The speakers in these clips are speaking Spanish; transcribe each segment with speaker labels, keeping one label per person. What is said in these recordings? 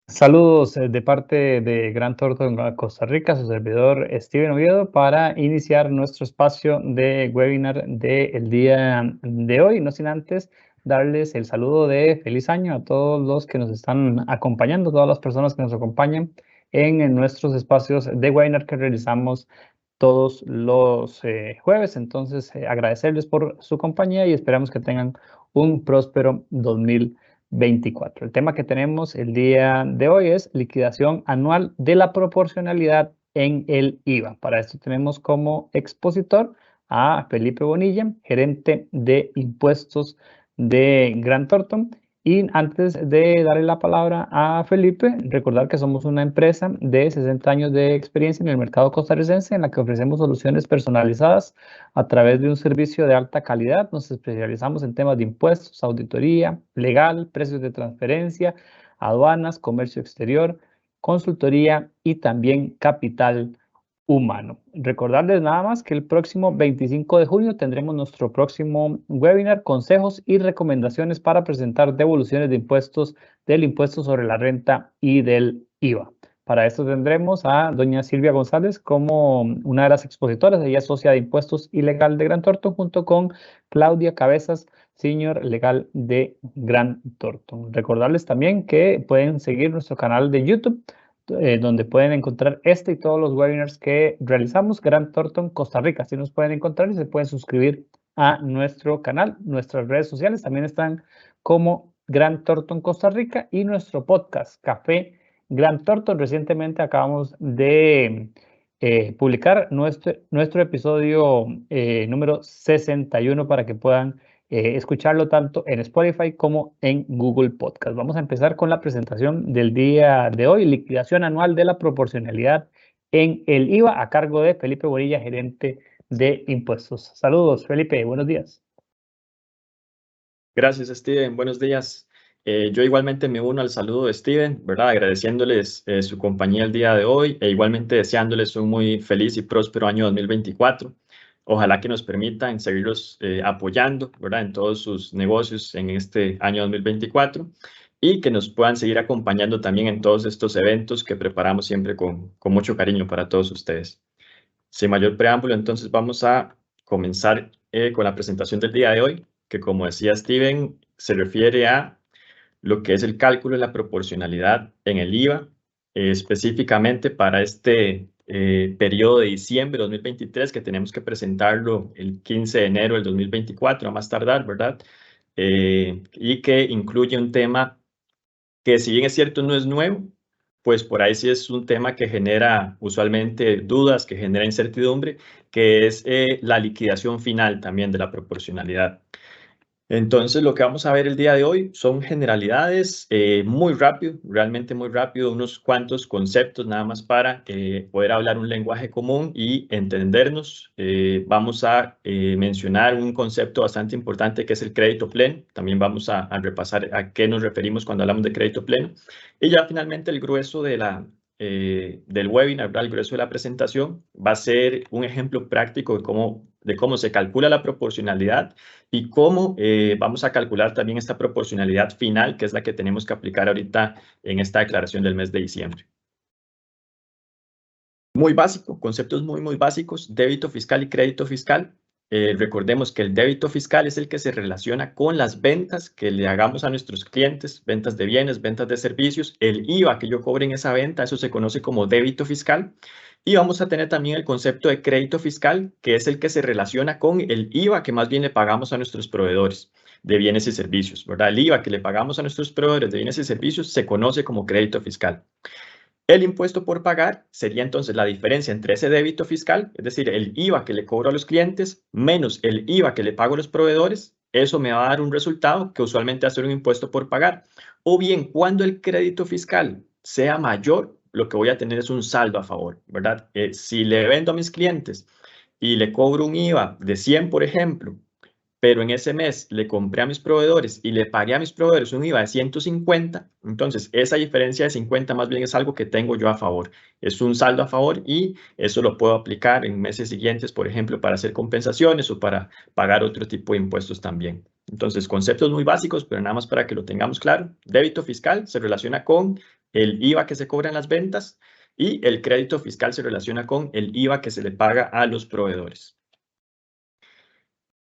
Speaker 1: Saludos de parte de Gran Thornton, Costa Rica, su servidor Steven Oviedo, para iniciar nuestro espacio de webinar del día de hoy. No sin antes darles el saludo de feliz año a todos los que nos están acompañando, todas las personas que nos acompañan en nuestros espacios de webinar que realizamos todos los jueves. Entonces, agradecerles por su compañía y esperamos que tengan un próspero 2024. El tema que tenemos el día de hoy es liquidación anual de la proporcionalidad en el IVA. Para esto tenemos como expositor a Felipe Bonilla, gerente de impuestos de Grant Thornton. Y antes de darle la palabra a Felipe, recordar que somos una empresa de 60 años de experiencia en el mercado costarricense en la que ofrecemos soluciones personalizadas a través de un servicio de alta calidad. Nos especializamos en temas de impuestos, auditoría, legal, precios de transferencia, aduanas, comercio exterior, consultoría y también capital humano. Recordarles nada más que el próximo 25 de junio tendremos nuestro próximo webinar, consejos y recomendaciones para presentar devoluciones de impuestos del impuesto sobre la renta y del IVA. Para esto tendremos a doña Silvia González como una de las expositoras. Ella es socia de impuestos y legal de Grant Thornton, junto con Claudia Cabezas, senior legal de Grant Thornton. Recordarles también que pueden seguir nuestro canal de YouTube, donde pueden encontrar este y todos los webinars que realizamos, Grant Thornton Costa Rica. Así nos pueden encontrar y se pueden suscribir a nuestro canal. Nuestras redes sociales también están como Grant Thornton Costa Rica y nuestro podcast Café Grant Thornton. Recientemente acabamos de publicar nuestro episodio número 61 para que puedan escucharlo tanto en Spotify como en Google Podcast. Vamos a empezar con la presentación del día de hoy, liquidación anual de la proporcionalidad en el IVA, a cargo de Felipe Bonilla, gerente de impuestos. Saludos, Felipe, buenos días.
Speaker 2: Gracias, Steven. Buenos días. Yo igualmente me uno al saludo de Steven, ¿verdad? Agradeciéndoles su compañía el día de hoy e igualmente deseándoles un muy feliz y próspero año 2024. Ojalá que nos permitan seguirlos apoyando, ¿verdad? En todos sus negocios en este año 2024 y que nos puedan seguir acompañando también en todos estos eventos que preparamos siempre con mucho cariño para todos ustedes. Sin mayor preámbulo, entonces vamos a comenzar con la presentación del día de hoy, que como decía Steven, se refiere a lo que es el cálculo de la proporcionalidad en el IVA, específicamente para este periodo de diciembre de 2023, que tenemos que presentarlo el 15 de enero del 2024, a más tardar, ¿verdad? Y que incluye un tema que, si bien es cierto, no es nuevo, pues por ahí sí es un tema que genera usualmente dudas, que genera incertidumbre, que es la liquidación final también de la proporcionalidad. Entonces, lo que vamos a ver el día de hoy son generalidades muy rápido, realmente muy rápido, unos cuantos conceptos nada más para poder hablar un lenguaje común y entendernos. Vamos a mencionar un concepto bastante importante que es el crédito pleno. También vamos a repasar a qué nos referimos cuando hablamos de crédito pleno. Y ya finalmente el grueso del webinar, ¿verdad? El grueso de la presentación va a ser un ejemplo práctico de cómo se calcula la proporcionalidad y cómo vamos a calcular también esta proporcionalidad final, que es la que tenemos que aplicar ahorita en esta declaración del mes de diciembre. Muy básico, conceptos muy básicos, débito fiscal y crédito fiscal. Recordemos que el débito fiscal es el que se relaciona con las ventas que le hagamos a nuestros clientes, ventas de bienes, ventas de servicios. El IVA que yo cobre en esa venta, eso se conoce como débito fiscal. Y vamos a tener también el concepto de crédito fiscal, que es el que se relaciona con el IVA que más bien le pagamos a nuestros proveedores de bienes y servicios, ¿verdad? El IVA que le pagamos a nuestros proveedores de bienes y servicios se conoce como crédito fiscal. El impuesto por pagar sería entonces la diferencia entre ese débito fiscal, es decir, el IVA que le cobro a los clientes, menos el IVA que le pago a los proveedores. Eso me va a dar un resultado que usualmente va a ser un impuesto por pagar. O bien, cuando el crédito fiscal sea mayor, lo que voy a tener es un saldo a favor, ¿verdad? Si le vendo a mis clientes y le cobro un IVA de 100, por ejemplo, pero en ese mes le compré a mis proveedores y le pagué a mis proveedores un IVA de 150, entonces esa diferencia de 50 más bien es algo que tengo yo a favor. Es un saldo a favor y eso lo puedo aplicar en meses siguientes, por ejemplo, para hacer compensaciones o para pagar otro tipo de impuestos también. Entonces, conceptos muy básicos, pero nada más para que lo tengamos claro. Débito fiscal se relaciona con el IVA que se cobra en las ventas y el crédito fiscal se relaciona con el IVA que se le paga a los proveedores.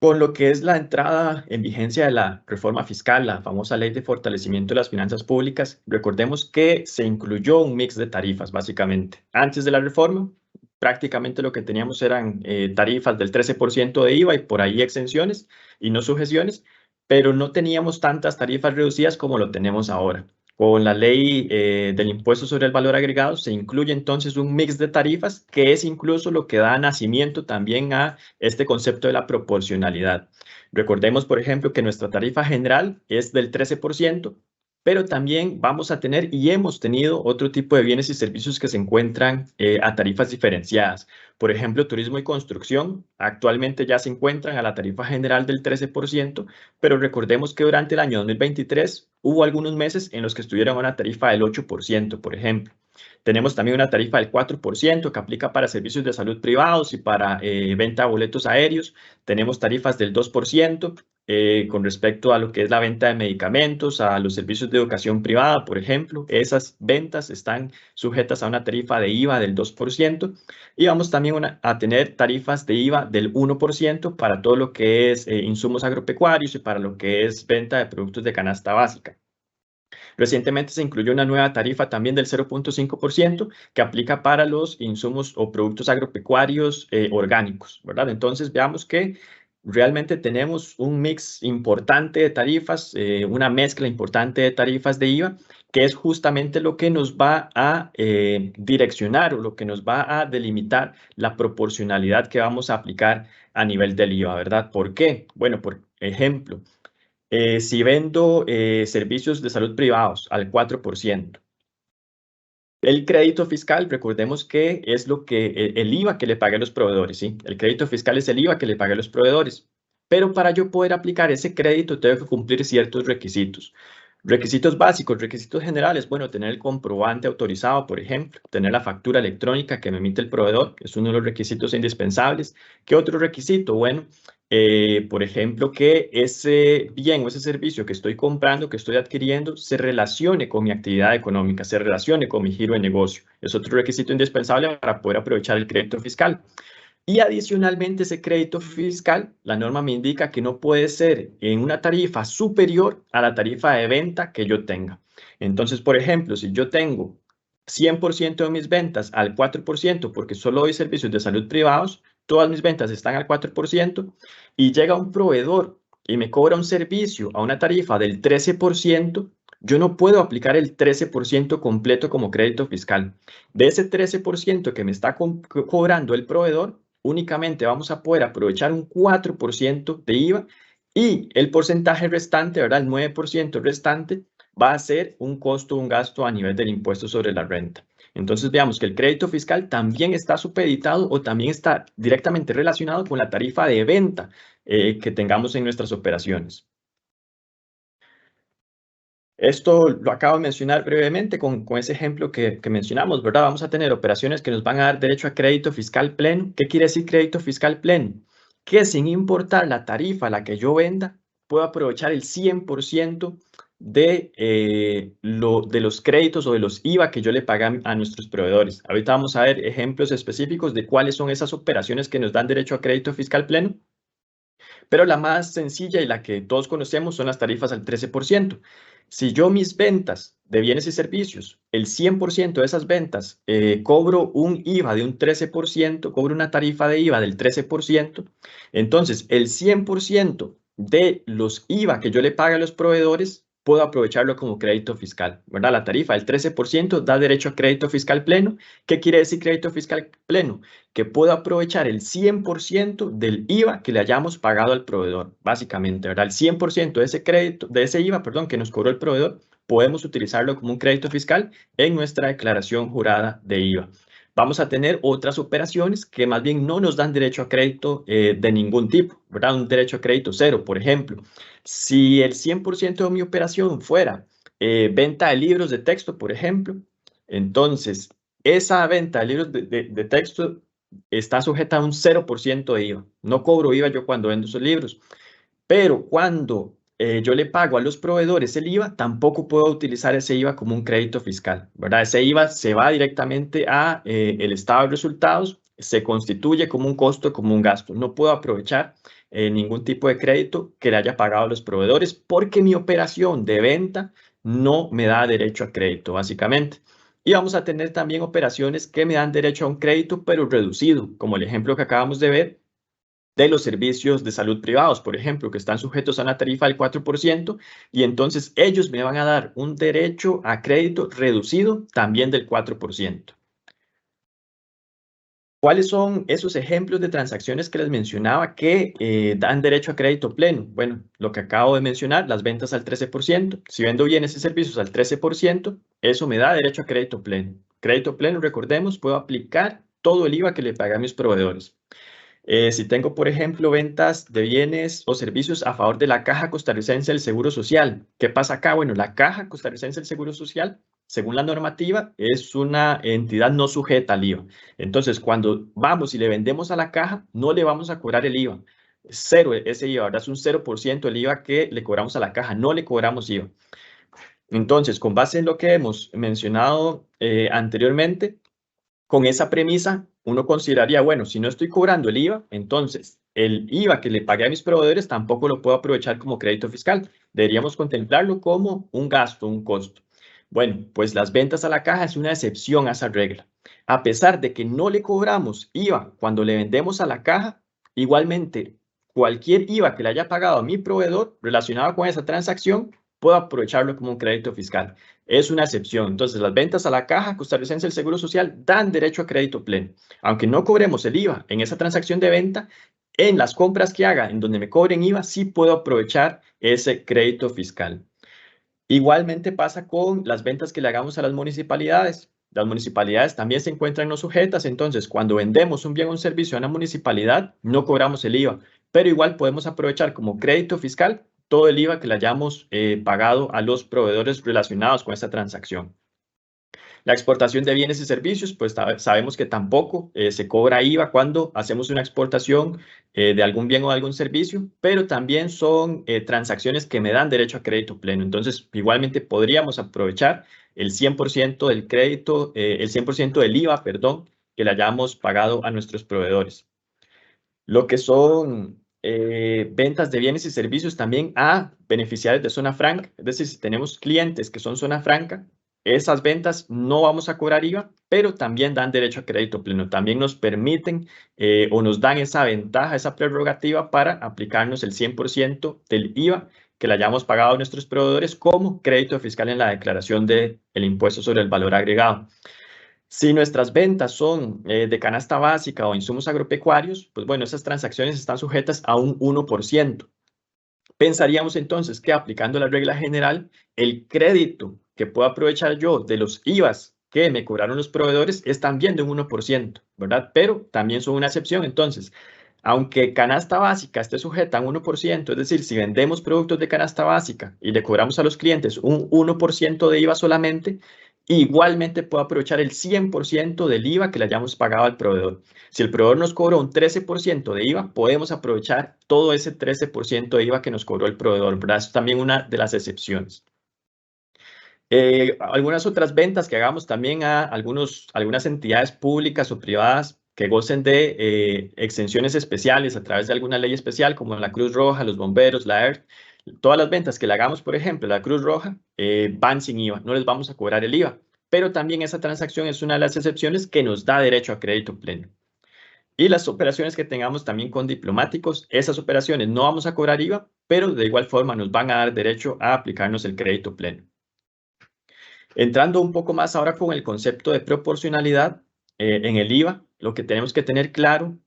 Speaker 2: Con lo que es la entrada en vigencia de la reforma fiscal, la famosa Ley de Fortalecimiento de las Finanzas Públicas, recordemos que se incluyó un mix de tarifas, básicamente. Antes de la reforma, prácticamente lo que teníamos eran tarifas del 13% de IVA y por ahí exenciones y no sujeciones, pero no teníamos tantas tarifas reducidas como lo tenemos ahora. Con la ley del impuesto sobre el valor agregado se incluye entonces un mix de tarifas que es incluso lo que da nacimiento también a este concepto de la proporcionalidad. Recordemos, por ejemplo, que nuestra tarifa general es del 13%, pero también vamos a tener y hemos tenido otro tipo de bienes y servicios que se encuentran a tarifas diferenciadas. Por ejemplo, turismo y construcción actualmente ya se encuentran a la tarifa general del 13%, pero recordemos que durante el año 2023 hubo algunos meses en los que estuvieron a una tarifa del 8%, por ejemplo. Tenemos también una tarifa del 4% que aplica para servicios de salud privados y para venta de boletos aéreos. Tenemos tarifas del 2% con respecto a lo que es la venta de medicamentos, a los servicios de educación privada, por ejemplo. Esas ventas están sujetas a una tarifa de IVA del 2%. Y vamos también a tener tarifas de IVA del 1% para todo lo que es insumos agropecuarios y para lo que es venta de productos de canasta básica. Recientemente se incluyó una nueva tarifa también del 0.5% que aplica para los insumos o productos agropecuarios orgánicos, ¿verdad? Entonces veamos que realmente tenemos un mix importante de tarifas, una mezcla importante de tarifas de IVA, que es justamente lo que nos va a direccionar o lo que nos va a delimitar la proporcionalidad que vamos a aplicar a nivel del IVA, ¿verdad? ¿Por qué? Bueno, por ejemplo, si vendo servicios de salud privados al 4%, el crédito fiscal, recordemos que es lo que el IVA que le pagué a los proveedores, ¿sí? El crédito fiscal es el IVA que le pagué a los proveedores. Pero para yo poder aplicar ese crédito tengo que cumplir ciertos requisitos. Requisitos básicos, requisitos generales, bueno, tener el comprobante autorizado, por ejemplo, tener la factura electrónica que me emite el proveedor, que es uno de los requisitos indispensables. ¿Qué otro requisito? Bueno, por ejemplo, que ese bien o ese servicio que estoy comprando, que estoy adquiriendo, se relacione con mi actividad económica, se relacione con mi giro de negocio. Es otro requisito indispensable para poder aprovechar el crédito fiscal. Y adicionalmente ese crédito fiscal, la norma me indica que no puede ser en una tarifa superior a la tarifa de venta que yo tenga. Entonces, por ejemplo, si yo tengo 100% de mis ventas al 4% porque solo doy servicios de salud privados, todas mis ventas están al 4% y llega un proveedor y me cobra un servicio a una tarifa del 13%, yo no puedo aplicar el 13% completo como crédito fiscal. De ese 13% que me está cobrando el proveedor, únicamente vamos a poder aprovechar un 4% de IVA y el porcentaje restante, ¿verdad? El 9% restante va a ser un costo, un gasto a nivel del impuesto sobre la renta. Entonces veamos que el crédito fiscal también está supeditado o también está directamente relacionado con la tarifa de venta que tengamos en nuestras operaciones. Esto lo acabo de mencionar brevemente con ese ejemplo que mencionamos, ¿verdad? Vamos a tener operaciones que nos van a dar derecho a crédito fiscal pleno. ¿Qué quiere decir crédito fiscal pleno? Que sin importar la tarifa a la que yo venda, puedo aprovechar el 100% de los créditos o de los IVA que yo le pagan a nuestros proveedores. Ahorita vamos a ver ejemplos específicos de cuáles son esas operaciones que nos dan derecho a crédito fiscal pleno. Pero la más sencilla y la que todos conocemos son las tarifas al 13%. Si yo mis ventas de bienes y servicios, el 100% de esas ventas, cobro un IVA de un 13%, cobro una tarifa de IVA del 13%, entonces el 100% de los IVA que yo le pague a los proveedores, puedo aprovecharlo como crédito fiscal, ¿verdad? La tarifa del 13% da derecho a crédito fiscal pleno. ¿Qué quiere decir crédito fiscal pleno? Que puedo aprovechar el 100% del IVA que le hayamos pagado al proveedor, básicamente, ¿verdad? El 100% de ese crédito, de ese IVA, perdón, que nos cobró el proveedor, podemos utilizarlo como un crédito fiscal en nuestra declaración jurada de IVA. Vamos a tener otras operaciones que más bien no nos dan derecho a crédito de ningún tipo, ¿verdad? Un derecho a crédito cero, por ejemplo. Si el 100% de mi operación fuera venta de libros de texto, por ejemplo, entonces esa venta de libros de texto está sujeta a un 0% de IVA. No cobro IVA yo cuando vendo esos libros. Pero cuando yo le pago a los proveedores el IVA, tampoco puedo utilizar ese IVA como un crédito fiscal, ¿verdad? Ese IVA se va directamente a el estado de resultados, se constituye como un costo, como un gasto. No puedo aprovechar ningún tipo de crédito que le haya pagado a los proveedores porque mi operación de venta no me da derecho a crédito, básicamente. Y vamos a tener también operaciones que me dan derecho a un crédito, pero reducido, como el ejemplo que acabamos de ver de los servicios de salud privados, por ejemplo, que están sujetos a una tarifa del 4%, y entonces ellos me van a dar un derecho a crédito reducido también del 4%. ¿Cuáles son esos ejemplos de transacciones que les mencionaba que dan derecho a crédito pleno? Bueno, lo que acabo de mencionar, las ventas al 13%. Si vendo bienes y servicios al 13%, eso me da derecho a crédito pleno. Crédito pleno, recordemos, puedo aplicar todo el IVA que le pagué a mis proveedores. Si tengo, por ejemplo, ventas de bienes o servicios a favor de la Caja Costarricense del Seguro Social, ¿qué pasa acá? Bueno, la Caja Costarricense del Seguro Social, según la normativa, es una entidad no sujeta al IVA. Entonces, cuando vamos y le vendemos a la caja, no le vamos a cobrar el IVA. Es cero ese IVA, ¿verdad? Es un 0% el IVA que le cobramos a la caja, no le cobramos IVA. Entonces, con base en lo que hemos mencionado anteriormente, con esa premisa, uno consideraría, bueno, si no estoy cobrando el IVA, entonces el IVA que le pagué a mis proveedores tampoco lo puedo aprovechar como crédito fiscal. Deberíamos contemplarlo como un gasto, un costo. Bueno, pues las ventas a la caja es una excepción a esa regla. A pesar de que no le cobramos IVA cuando le vendemos a la caja, igualmente cualquier IVA que le haya pagado a mi proveedor relacionado con esa transacción, puedo aprovecharlo como un crédito fiscal. Es una excepción. Entonces, las ventas a la Caja Costarricense del Seguro Social dan derecho a crédito pleno. Aunque no cobremos el IVA en esa transacción de venta, en las compras que haga en donde me cobren IVA, sí puedo aprovechar ese crédito fiscal. Igualmente pasa con las ventas que le hagamos a las municipalidades. Las municipalidades también se encuentran no sujetas, entonces cuando vendemos un bien o un servicio a una municipalidad, no cobramos el IVA, pero igual podemos aprovechar como crédito fiscal todo el IVA que le hayamos pagado a los proveedores relacionados con esta transacción. La exportación de bienes y servicios, pues sabemos que tampoco se cobra IVA cuando hacemos una exportación de algún bien o de algún servicio, pero también son transacciones que me dan derecho a crédito pleno. Entonces, igualmente podríamos aprovechar el 100% del crédito, el 100% del IVA, perdón, que le hayamos pagado a nuestros proveedores. Lo que son ventas de bienes y servicios también a beneficiarios de zona franca, es decir, si tenemos clientes que son zona franca, esas ventas no vamos a cobrar IVA, pero también dan derecho a crédito pleno. También nos permiten o nos dan esa ventaja, esa prerrogativa para aplicarnos el 100% del IVA que le hayamos pagado a nuestros proveedores como crédito fiscal en la declaración del impuesto sobre el valor agregado. Si nuestras ventas son de canasta básica o insumos agropecuarios, pues bueno, esas transacciones están sujetas a un 1%. Pensaríamos entonces que aplicando la regla general, el crédito que puedo aprovechar yo de los IVAs que me cobraron los proveedores es también de un 1%, ¿verdad? Pero también son una excepción. Entonces, aunque canasta básica esté sujeta a un 1%, es decir, si vendemos productos de canasta básica y le cobramos a los clientes un 1% de IVA solamente, igualmente puedo aprovechar el 100% del IVA que le hayamos pagado al proveedor. Si el proveedor nos cobró un 13% de IVA, podemos aprovechar todo ese 13% de IVA que nos cobró el proveedor, ¿verdad? Eso es también una de las excepciones. Algunas otras ventas que hagamos también a algunas entidades públicas o privadas que gocen de exenciones especiales a través de alguna ley especial, como la Cruz Roja, los bomberos, la ERT. Todas las ventas que le hagamos, por ejemplo, a la Cruz Roja, van sin IVA, no les vamos a cobrar el IVA. Pero también esa transacción es una de las excepciones que nos da derecho a crédito pleno. Y las operaciones que tengamos también con diplomáticos, esas operaciones no vamos a cobrar IVA, pero de igual forma nos van a dar derecho a aplicarnos el crédito pleno. Entrando un poco más ahora con el concepto de proporcionalidad en el IVA, lo que tenemos que tener claro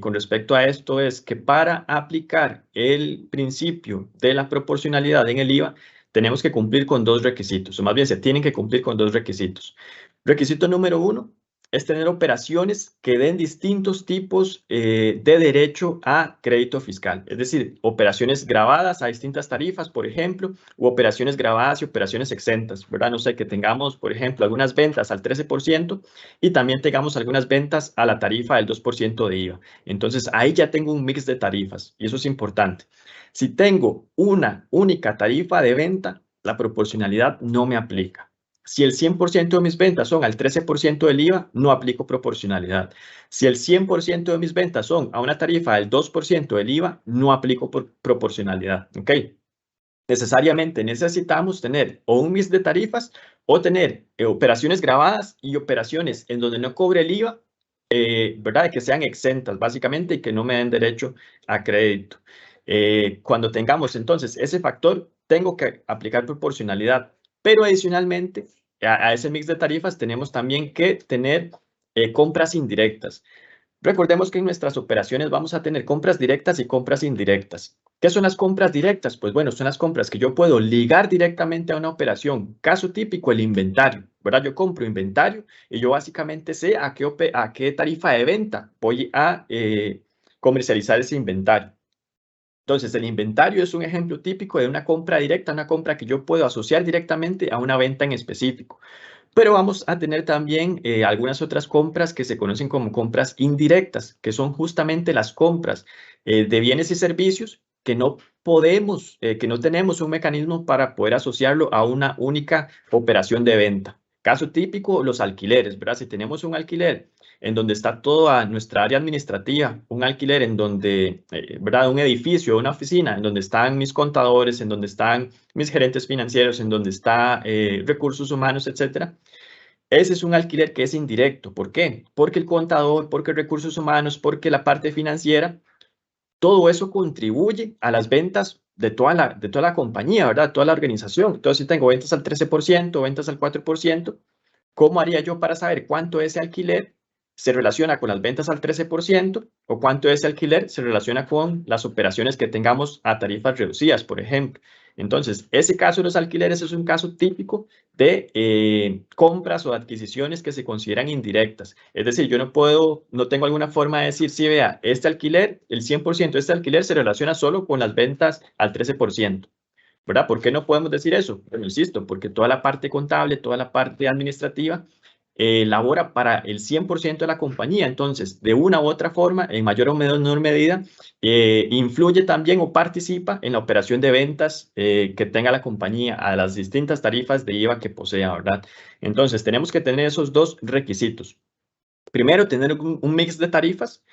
Speaker 2: con respecto a esto es que para aplicar el principio de la proporcionalidad en el IVA, tenemos que cumplir con dos requisitos, o más bien se tienen que cumplir con dos requisitos. Requisito número uno es tener operaciones que den distintos tipos de derecho a crédito fiscal. Es decir, operaciones grabadas a distintas tarifas, por ejemplo, u operaciones grabadas y operaciones exentas, ¿verdad? No sé, que tengamos, por ejemplo, algunas ventas al 13% y también tengamos algunas ventas a la tarifa del 2% de IVA. Entonces, ahí ya tengo un mix de tarifas y eso es importante. Si tengo una única tarifa de venta, la proporcionalidad no me aplica. Si el 100% de mis ventas son al 13% del IVA, no aplico proporcionalidad. Si el 100% de mis ventas son a una tarifa del 2% del IVA, no aplico proporcionalidad. ¿Ok? Necesariamente necesitamos tener o un mix de tarifas o tener operaciones grabadas y operaciones en donde no cobre el IVA, ¿verdad? Que sean exentas básicamente y que no me den derecho a crédito. Cuando tengamos entonces ese factor, tengo que aplicar proporcionalidad, pero adicionalmente a ese mix de tarifas tenemos también que tener compras indirectas. Recordemos que en nuestras operaciones vamos a tener compras directas y compras indirectas. ¿Qué son las compras directas? Pues bueno, son las compras que yo puedo ligar directamente a una operación. Caso típico, el inventario, ¿verdad? Yo compro inventario y yo básicamente sé a qué tarifa de venta voy a comercializar ese inventario. Entonces, el inventario es un ejemplo típico de una compra directa, una compra que yo puedo asociar directamente a una venta en específico. Pero vamos a tener también algunas otras compras que se conocen como compras indirectas, que son justamente las compras de bienes y servicios que no podemos, que no tenemos un mecanismo para poder asociarlo a una única operación de venta. Caso típico, los alquileres, ¿verdad? Si tenemos un alquiler en donde está toda nuestra área administrativa, un alquiler en donde, ¿verdad? Un edificio, una oficina, en donde están mis contadores, en donde están mis gerentes financieros, en donde está recursos humanos, etcétera. Ese es un alquiler que es indirecto. ¿Por qué? Porque el contador, porque recursos humanos, porque la parte financiera, todo eso contribuye a las ventas de toda la compañía, ¿verdad? Toda la organización. Entonces, si tengo ventas al 13%, ventas al 4%, ¿cómo haría yo para saber cuánto ese alquiler se relaciona con las ventas al 13% o cuánto ese alquiler se relaciona con las operaciones que tengamos a tarifas reducidas, por ejemplo? Entonces, ese caso de los alquileres es un caso típico de compras o adquisiciones que se consideran indirectas. Es decir, yo no tengo alguna forma de decir, sí, vea, este alquiler, el 100% de este alquiler se relaciona solo con las ventas al 13%. ¿Verdad? ¿Por qué no podemos decir eso? Bueno, insisto, porque toda la parte contable, toda la parte administrativa labora para el 100% de la compañía. Entonces, de una u otra forma, en mayor o menor medida, influye también o participa en la operación de ventas que tenga la compañía a las distintas tarifas de IVA que posea, ¿verdad? Entonces, tenemos que tener esos dos requisitos. Primero, tener un mix de tarifas.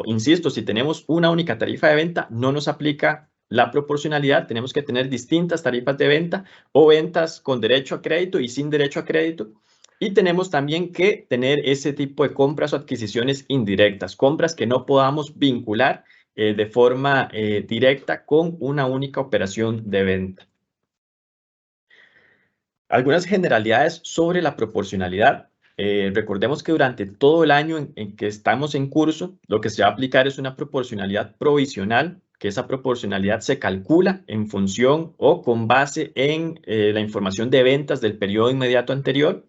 Speaker 2: Insisto, si tenemos una única tarifa de venta, no nos aplica la proporcionalidad. Tenemos que tener distintas tarifas de venta o ventas con derecho a crédito y sin derecho a crédito. Y tenemos también que tener ese tipo de compras o adquisiciones indirectas, compras que no podamos vincular de forma directa con una única operación de venta. Algunas generalidades sobre la proporcionalidad. Recordemos que durante todo el año en que estamos en curso, lo que se va a aplicar es una proporcionalidad provisional, que esa proporcionalidad se calcula en función o con base en la información de ventas del periodo inmediato anterior.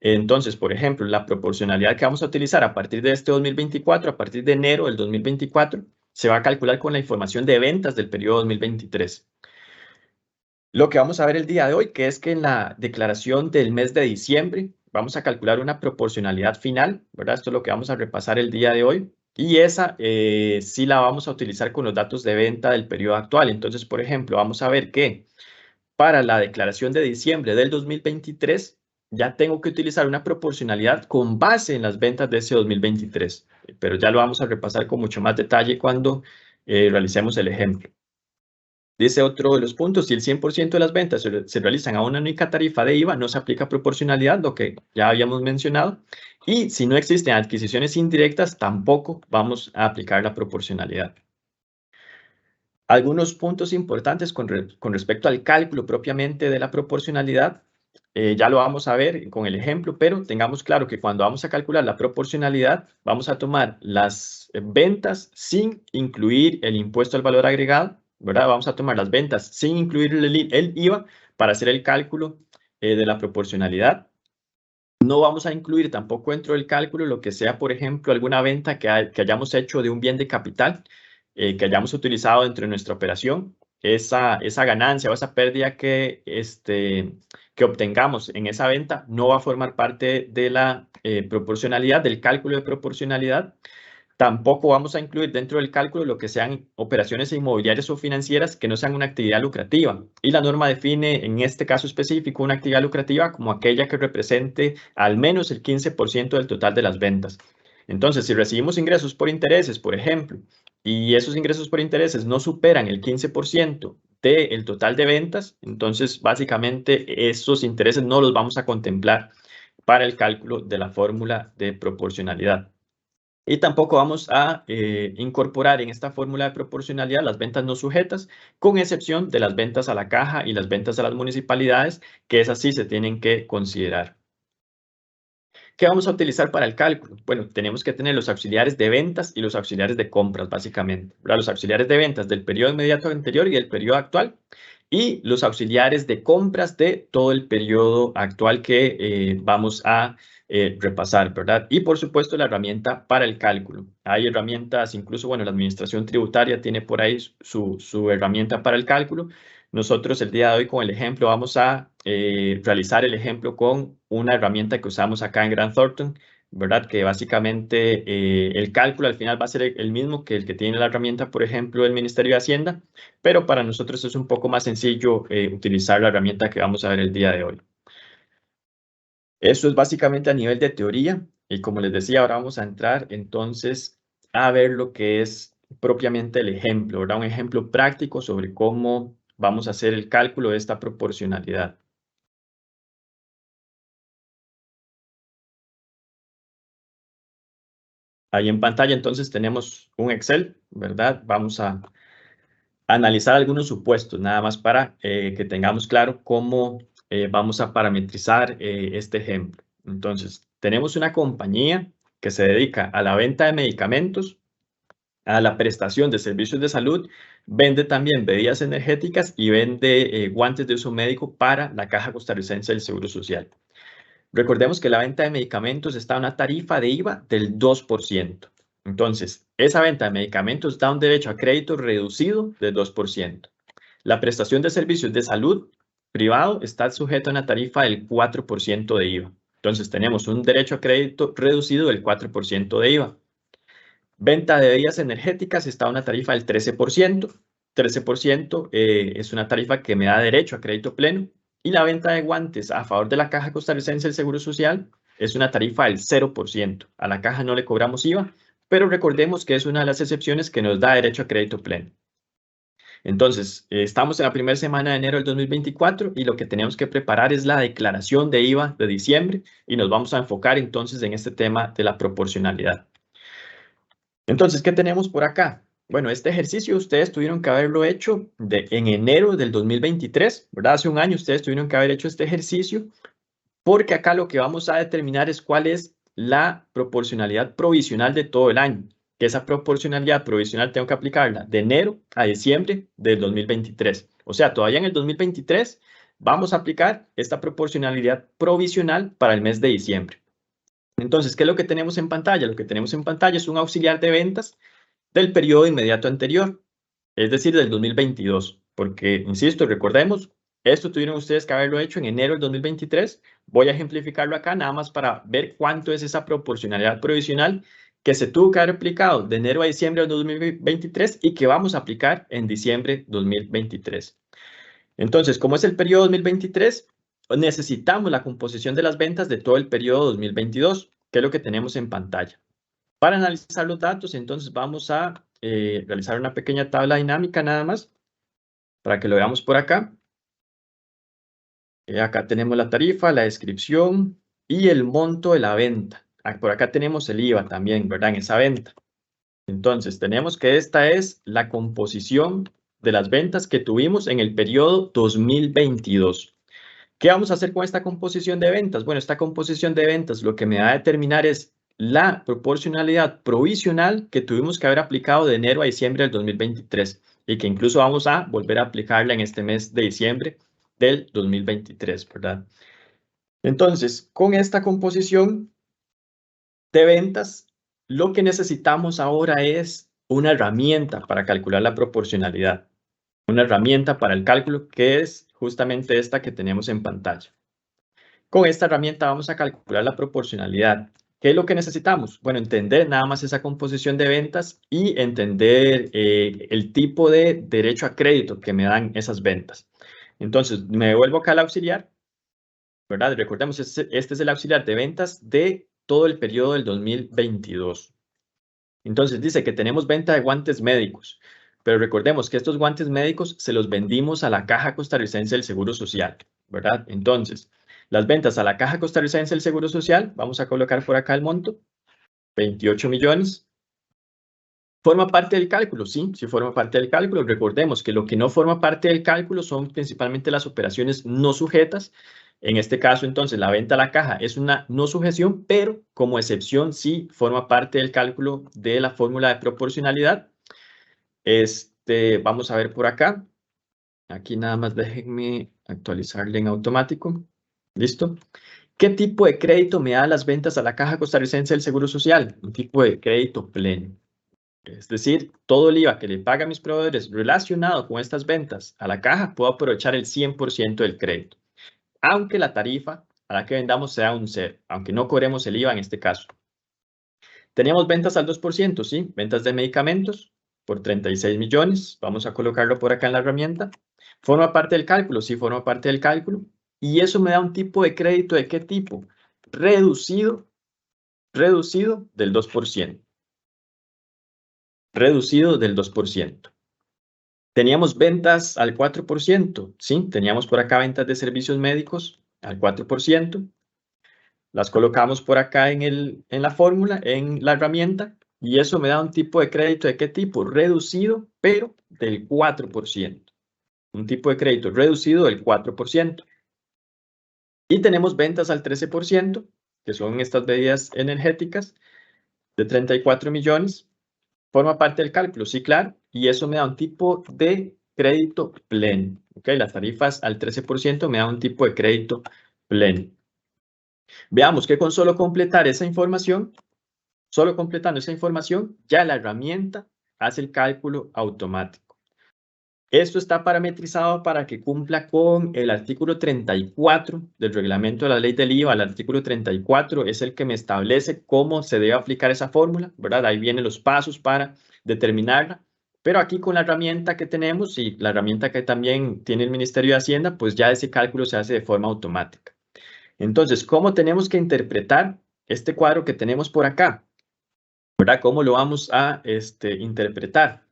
Speaker 2: Entonces, por ejemplo, la proporcionalidad que vamos a utilizar a partir de este 2024, a partir de enero del 2024, se va a calcular con la información de ventas del periodo 2023. Lo que vamos a ver el día de hoy, que es que en la declaración del mes de diciembre vamos a calcular una proporcionalidad final, ¿verdad? Esto es lo que vamos a repasar el día de hoy. Y esa sí la vamos a utilizar con los datos de venta del periodo actual. Entonces, por ejemplo, vamos a ver que para la declaración de diciembre del 2023 ya tengo que utilizar una proporcionalidad con base en las ventas de ese 2023. Pero ya lo vamos a repasar con mucho más detalle cuando realicemos el ejemplo. Dice otro de los puntos, si el 100% de las ventas se realizan a una única tarifa de IVA, no se aplica proporcionalidad, lo que ya habíamos mencionado. Y si no existen adquisiciones indirectas, tampoco vamos a aplicar la proporcionalidad. Algunos puntos importantes con respecto al cálculo propiamente de la proporcionalidad, ya lo vamos a ver con el ejemplo, pero tengamos claro que cuando vamos a calcular la proporcionalidad, vamos a tomar las ventas sin incluir el impuesto al valor agregado, ¿verdad? Vamos a tomar las ventas sin incluir el IVA para hacer el cálculo de la proporcionalidad. No vamos a incluir tampoco dentro del cálculo lo que sea, por ejemplo, alguna venta que hayamos hecho de un bien de capital, que hayamos utilizado dentro de nuestra operación. Esa ganancia o esa pérdida que obtengamos en esa venta no va a formar parte de la proporcionalidad, del cálculo de proporcionalidad. Tampoco vamos a incluir dentro del cálculo lo que sean operaciones inmobiliarias o financieras que no sean una actividad lucrativa. Y la norma define en este caso específico una actividad lucrativa como aquella que represente al menos el 15% del total de las ventas. Entonces, si recibimos ingresos por intereses, por ejemplo, y esos ingresos por intereses no superan el 15% del total de ventas, entonces básicamente esos intereses no los vamos a contemplar para el cálculo de la fórmula de proporcionalidad. Y tampoco vamos a incorporar en esta fórmula de proporcionalidad las ventas no sujetas, con excepción de las ventas a la caja y las ventas a las municipalidades, que esas sí se tienen que considerar. ¿Qué vamos a utilizar para el cálculo? Bueno, tenemos que tener los auxiliares de ventas y los auxiliares de compras, básicamente. Los auxiliares de ventas del periodo inmediato anterior y del periodo actual, y los auxiliares de compras de todo el periodo actual que vamos a repasar, ¿verdad? Y por supuesto la herramienta para el cálculo. Hay herramientas, incluso, bueno, la administración tributaria tiene por ahí su herramienta para el cálculo. Nosotros el día de hoy con el ejemplo vamos a realizar el ejemplo con una herramienta que usamos acá en Grant Thornton, ¿verdad? Que básicamente el cálculo al final va a ser el mismo que el que tiene la herramienta, por ejemplo, del Ministerio de Hacienda, pero para nosotros es un poco más sencillo utilizar la herramienta que vamos a ver el día de hoy. Eso es básicamente a nivel de teoría y como les decía, ahora vamos a entrar entonces a ver lo que es propiamente el ejemplo, ¿verdad? Un ejemplo práctico sobre cómo vamos a hacer el cálculo de esta proporcionalidad. Ahí en pantalla entonces tenemos un Excel, ¿verdad? Vamos a analizar algunos supuestos, nada más para que tengamos claro cómo vamos a parametrizar este ejemplo. Entonces, tenemos una compañía que se dedica a la venta de medicamentos, a la prestación de servicios de salud, vende también bebidas energéticas y vende guantes de uso médico para la Caja Costarricense del Seguro Social. Recordemos que la venta de medicamentos está a una tarifa de IVA del 2%. Entonces, esa venta de medicamentos da un derecho a crédito reducido del 2%. La prestación de servicios de salud privado está sujeta a una tarifa del 4% de IVA. Entonces, tenemos un derecho a crédito reducido del 4% de IVA. Venta de bebidas energéticas está a una tarifa del 13%. 13% es una tarifa que me da derecho a crédito pleno. Y la venta de guantes a favor de la Caja Costarricense del Seguro Social es una tarifa del 0%. A la caja no le cobramos IVA, pero recordemos que es una de las excepciones que nos da derecho a crédito pleno. Entonces, estamos en la primera semana de enero del 2024 y lo que tenemos que preparar es la declaración de IVA de diciembre y nos vamos a enfocar entonces en este tema de la proporcionalidad. Entonces, ¿qué tenemos por acá? Bueno, este ejercicio ustedes tuvieron que haberlo hecho en enero del 2023, ¿verdad? Hace un año ustedes tuvieron que haber hecho este ejercicio porque acá lo que vamos a determinar es cuál es la proporcionalidad provisional de todo el año. Que esa proporcionalidad provisional tengo que aplicarla de enero a diciembre del 2023. O sea, todavía en el 2023 vamos a aplicar esta proporcionalidad provisional para el mes de diciembre. Entonces, ¿qué es lo que tenemos en pantalla? Lo que tenemos en pantalla es un auxiliar de ventas del periodo inmediato anterior, es decir, del 2022. Porque, insisto, recordemos, esto tuvieron ustedes que haberlo hecho en enero del 2023. Voy a ejemplificarlo acá nada más para ver cuánto es esa proporcionalidad provisional que se tuvo que haber aplicado de enero a diciembre del 2023 y que vamos a aplicar en diciembre 2023. Entonces, como es el periodo 2023, necesitamos la composición de las ventas de todo el periodo 2022, que es lo que tenemos en pantalla. Para analizar los datos, entonces vamos a realizar una pequeña tabla dinámica nada más, para que lo veamos por acá. Acá tenemos la tarifa, la descripción y el monto de la venta. Por acá tenemos el IVA también, ¿verdad? En esa venta. Entonces, tenemos que esta es la composición de las ventas que tuvimos en el periodo 2022. ¿Qué vamos a hacer con esta composición de ventas? Bueno, esta composición de ventas lo que me va a determinar es la proporcionalidad provisional que tuvimos que haber aplicado de enero a diciembre del 2023 y que incluso vamos a volver a aplicarla en este mes de diciembre del 2023, ¿verdad? Entonces, con esta composición de ventas, lo que necesitamos ahora es una herramienta para calcular la proporcionalidad. Una herramienta para el cálculo que es justamente esta que tenemos en pantalla. Con esta herramienta vamos a calcular la proporcionalidad. ¿Qué es lo que necesitamos? Bueno, entender nada más esa composición de ventas y entender el tipo de derecho a crédito que me dan esas ventas. Entonces, me devuelvo acá al auxiliar, ¿verdad? Recordemos, este es el auxiliar de ventas de todo el periodo del 2022. Entonces, dice que tenemos venta de guantes médicos, pero recordemos que estos guantes médicos se los vendimos a la Caja Costarricense del Seguro Social, ¿verdad? Entonces, las ventas a la Caja Costarricense del Seguro Social, vamos a colocar por acá el monto, 28 millones. ¿Forma parte del cálculo? Sí, sí forma parte del cálculo. Recordemos que lo que no forma parte del cálculo son principalmente las operaciones no sujetas. En este caso, entonces, la venta a la caja es una no sujeción, pero como excepción sí forma parte del cálculo de la fórmula de proporcionalidad. Vamos a ver por acá. Aquí nada más déjenme actualizarle en automático. ¿Listo? ¿Qué tipo de crédito me da las ventas a la Caja Costarricense del Seguro Social? Un tipo de crédito pleno. Es decir, todo el IVA que le paga a mis proveedores relacionado con estas ventas a la caja, puedo aprovechar el 100% del crédito, aunque la tarifa a la que vendamos sea un 0, aunque no cobremos el IVA en este caso. Teníamos ventas al 2%, ¿sí? Ventas de medicamentos por 36 millones. Vamos a colocarlo por acá en la herramienta. ¿Forma parte del cálculo? Sí, forma parte del cálculo. Y eso me da un tipo de crédito, ¿de qué tipo? Reducido del 2%. Reducido del 2%. Teníamos ventas al 4%, ¿sí? Teníamos por acá ventas de servicios médicos al 4%. Las colocamos por acá en la fórmula, en la herramienta, y eso me da un tipo de crédito ¿de qué tipo? Reducido, pero del 4%. Un tipo de crédito reducido del 4%. Y tenemos ventas al 13%, que son estas bebidas energéticas, de 34 millones. Forma parte del cálculo, sí, claro, y eso me da un tipo de crédito pleno. ¿Ok? Las tarifas al 13% me da un tipo de crédito pleno. Veamos que con solo completar esa información, solo completando esa información, ya la herramienta hace el cálculo automático. Esto está parametrizado para que cumpla con el artículo 34 del reglamento de la ley del IVA. El artículo 34 es el que me establece cómo se debe aplicar esa fórmula, ¿verdad? Ahí vienen los pasos para determinarla. Pero aquí con la herramienta que tenemos y la herramienta que también tiene el Ministerio de Hacienda, pues ya ese cálculo se hace de forma automática. Entonces, ¿cómo tenemos que interpretar este cuadro que tenemos por acá? ¿Verdad? ¿Cómo lo vamos a interpretar?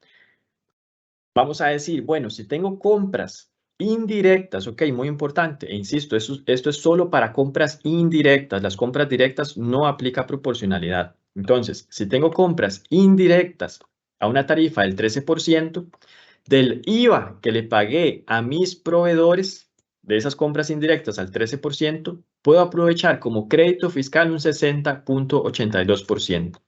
Speaker 2: Vamos a decir, bueno, si tengo compras indirectas, ok, muy importante, e insisto, esto es solo para compras indirectas, las compras directas no aplica proporcionalidad. Entonces, si tengo compras indirectas a una tarifa del 13%, del IVA que le pagué a mis proveedores de esas compras indirectas al 13%, puedo aprovechar como crédito fiscal un 60.82%.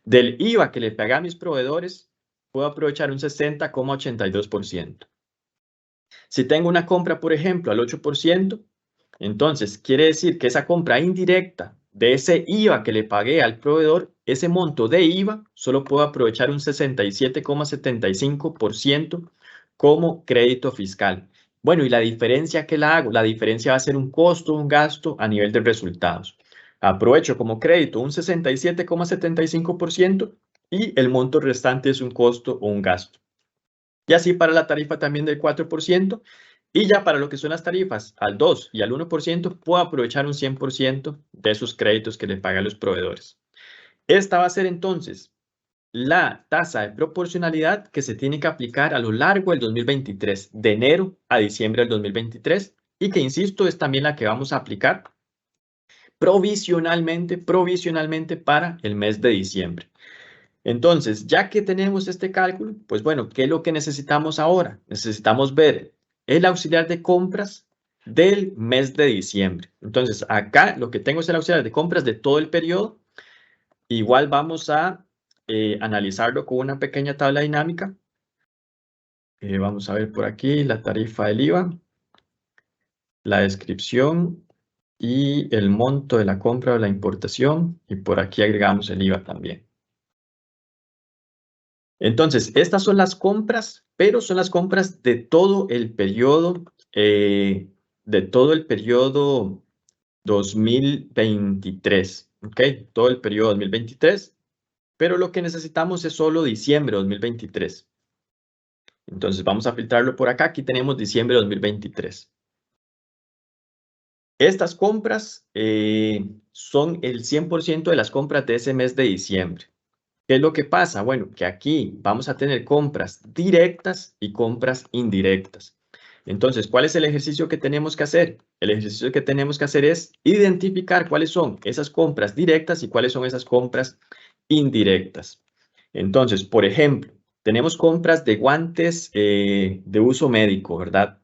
Speaker 2: Del IVA que le pagué a mis proveedores, puedo aprovechar un 60.82%. Si tengo una compra, por ejemplo, al 8%, entonces quiere decir que esa compra indirecta de ese IVA que le pagué al proveedor, ese monto de IVA, solo puedo aprovechar un 67.75% como crédito fiscal. Bueno, ¿y la diferencia que la hago? La diferencia va a ser un costo, un gasto a nivel de resultados. Aprovecho como crédito un 67.75% y el monto restante es un costo o un gasto. Y así para la tarifa también del 4%. Y ya para lo que son las tarifas al 2 y al 1%, puedo aprovechar un 100% de esos créditos que le pagan los proveedores. Esta va a ser entonces la tasa de proporcionalidad que se tiene que aplicar a lo largo del 2023, de enero a diciembre del 2023, y que, insisto, es también la que vamos a aplicar provisionalmente para el mes de diciembre. Entonces, ya que tenemos este cálculo, pues bueno, ¿qué es lo que necesitamos ahora? Necesitamos ver el auxiliar de compras del mes de diciembre. Entonces, acá lo que tengo es el auxiliar de compras de todo el periodo. Igual vamos a analizarlo con una pequeña tabla dinámica. Vamos a ver por aquí la tarifa del IVA, la descripción y el monto de la compra o la importación, y por aquí agregamos el IVA también. Entonces, estas son las compras, pero son las compras de todo el periodo, 2023, ¿ok? Todo el periodo 2023, pero lo que necesitamos es solo diciembre de 2023. Entonces, vamos a filtrarlo por acá. Aquí tenemos diciembre de 2023. Estas compras son el 100% de las compras de ese mes de diciembre. ¿Qué es lo que pasa? Bueno, que aquí vamos a tener compras directas y compras indirectas. Entonces, ¿cuál es el ejercicio que tenemos que hacer? El ejercicio que tenemos que hacer es identificar cuáles son esas compras directas y cuáles son esas compras indirectas. Entonces, por ejemplo, tenemos compras de guantes de uso médico, ¿verdad?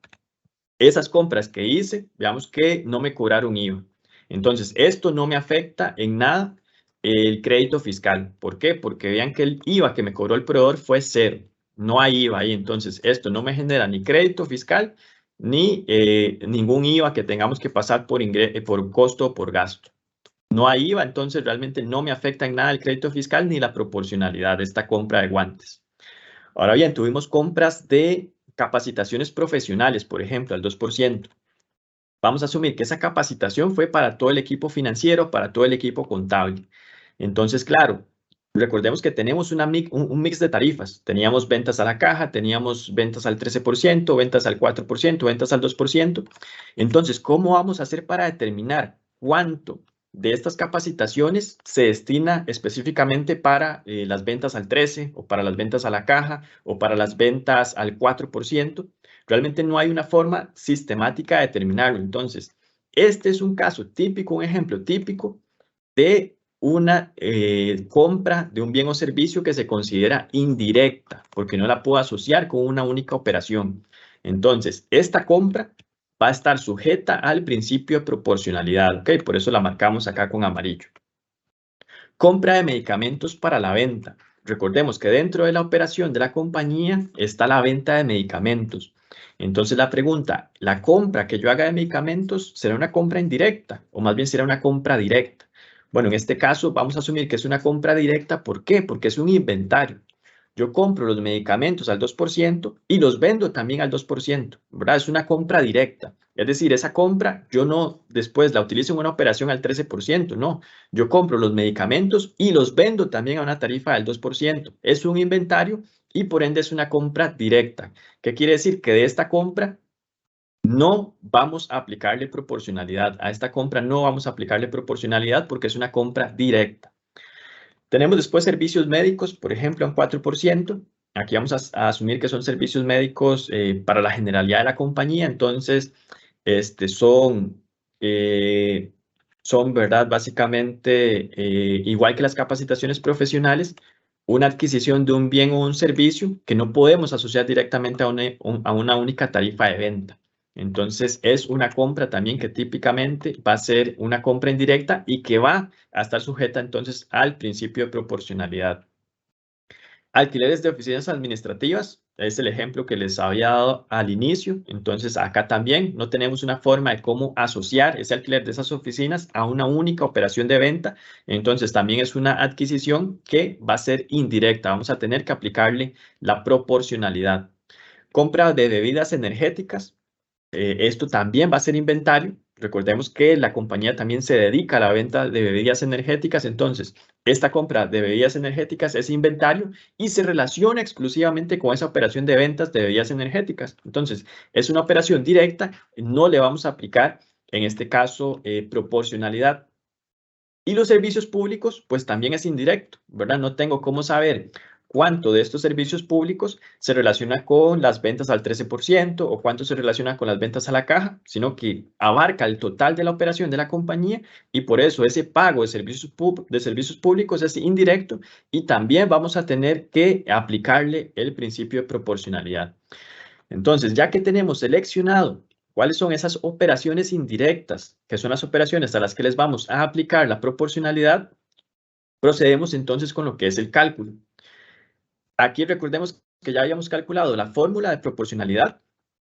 Speaker 2: Esas compras que hice, veamos que no me cobraron IVA. Entonces, esto no me afecta en nada el crédito fiscal. ¿Por qué? Porque vean que el IVA que me cobró el proveedor fue cero. No hay IVA ahí. Entonces, esto no me genera ni crédito fiscal ni ningún IVA que tengamos que pasar por costo o por gasto. No hay IVA, entonces realmente no me afecta en nada el crédito fiscal ni la proporcionalidad de esta compra de guantes. Ahora bien, tuvimos compras de capacitaciones profesionales, por ejemplo, al 2%. Vamos a asumir que esa capacitación fue para todo el equipo financiero, para todo el equipo contable. Entonces, claro, recordemos que tenemos un mix de tarifas. Teníamos ventas a la caja, teníamos ventas al 13%, ventas al 4%, ventas al 2%. Entonces, ¿cómo vamos a hacer para determinar cuánto de estas capacitaciones se destina específicamente para las ventas al 13% o para las ventas a la caja o para las ventas al 4%? Realmente no hay una forma sistemática de determinarlo. Entonces, este es un caso típico, un ejemplo típico de una compra de un bien o servicio que se considera indirecta, porque no la puedo asociar con una única operación. Entonces, esta compra va a estar sujeta al principio de proporcionalidad, ¿ok? Por eso la marcamos acá con amarillo. Compra de medicamentos para la venta. Recordemos que dentro de la operación de la compañía está la venta de medicamentos. Entonces la pregunta, ¿la compra que yo haga de medicamentos será una compra indirecta o más bien será una compra directa? Bueno, en este caso vamos a asumir que es una compra directa. ¿Por qué? Porque es un inventario. Yo compro los medicamentos al 2% y los vendo también al 2%, ¿verdad? Es una compra directa. Es decir, esa compra yo no después la utilizo en una operación al 13%, no. Yo compro los medicamentos y los vendo también a una tarifa del 2%. Es un inventario y por ende es una compra directa. ¿Qué quiere decir? Que de esta compra no vamos a aplicarle proporcionalidad. A esta compra no vamos a aplicarle proporcionalidad porque es una compra directa. Tenemos después servicios médicos, por ejemplo, un 4%. Aquí vamos a asumir que son servicios médicos para la generalidad de la compañía. Entonces, son, ¿verdad? Básicamente, igual que las capacitaciones profesionales, una adquisición de un bien o un servicio que no podemos asociar directamente a una única tarifa de venta. Entonces, es una compra también que típicamente va a ser una compra indirecta y que va a estar sujeta entonces al principio de proporcionalidad. Alquileres de oficinas administrativas, es el ejemplo que les había dado al inicio. Entonces, acá también no tenemos una forma de cómo asociar ese alquiler de esas oficinas a una única operación de venta. Entonces, también es una adquisición que va a ser indirecta. Vamos a tener que aplicarle la proporcionalidad. Compra de bebidas energéticas. Esto también va a ser inventario. Recordemos que la compañía también se dedica a la venta de bebidas energéticas. Entonces, esta compra de bebidas energéticas es inventario y se relaciona exclusivamente con esa operación de ventas de bebidas energéticas. Entonces, es una operación directa. No le vamos a aplicar, en este caso, proporcionalidad. Y los servicios públicos, pues también es indirecto, ¿verdad? No tengo cómo saber cuánto de estos servicios públicos se relaciona con las ventas al 13% o cuánto se relaciona con las ventas a la caja, sino que abarca el total de la operación de la compañía y por eso ese pago de servicios públicos es indirecto y también vamos a tener que aplicarle el principio de proporcionalidad. Entonces, ya que tenemos seleccionado cuáles son esas operaciones indirectas, que son las operaciones a las que les vamos a aplicar la proporcionalidad, procedemos entonces con lo que es el cálculo. Aquí recordemos que ya habíamos calculado la fórmula de proporcionalidad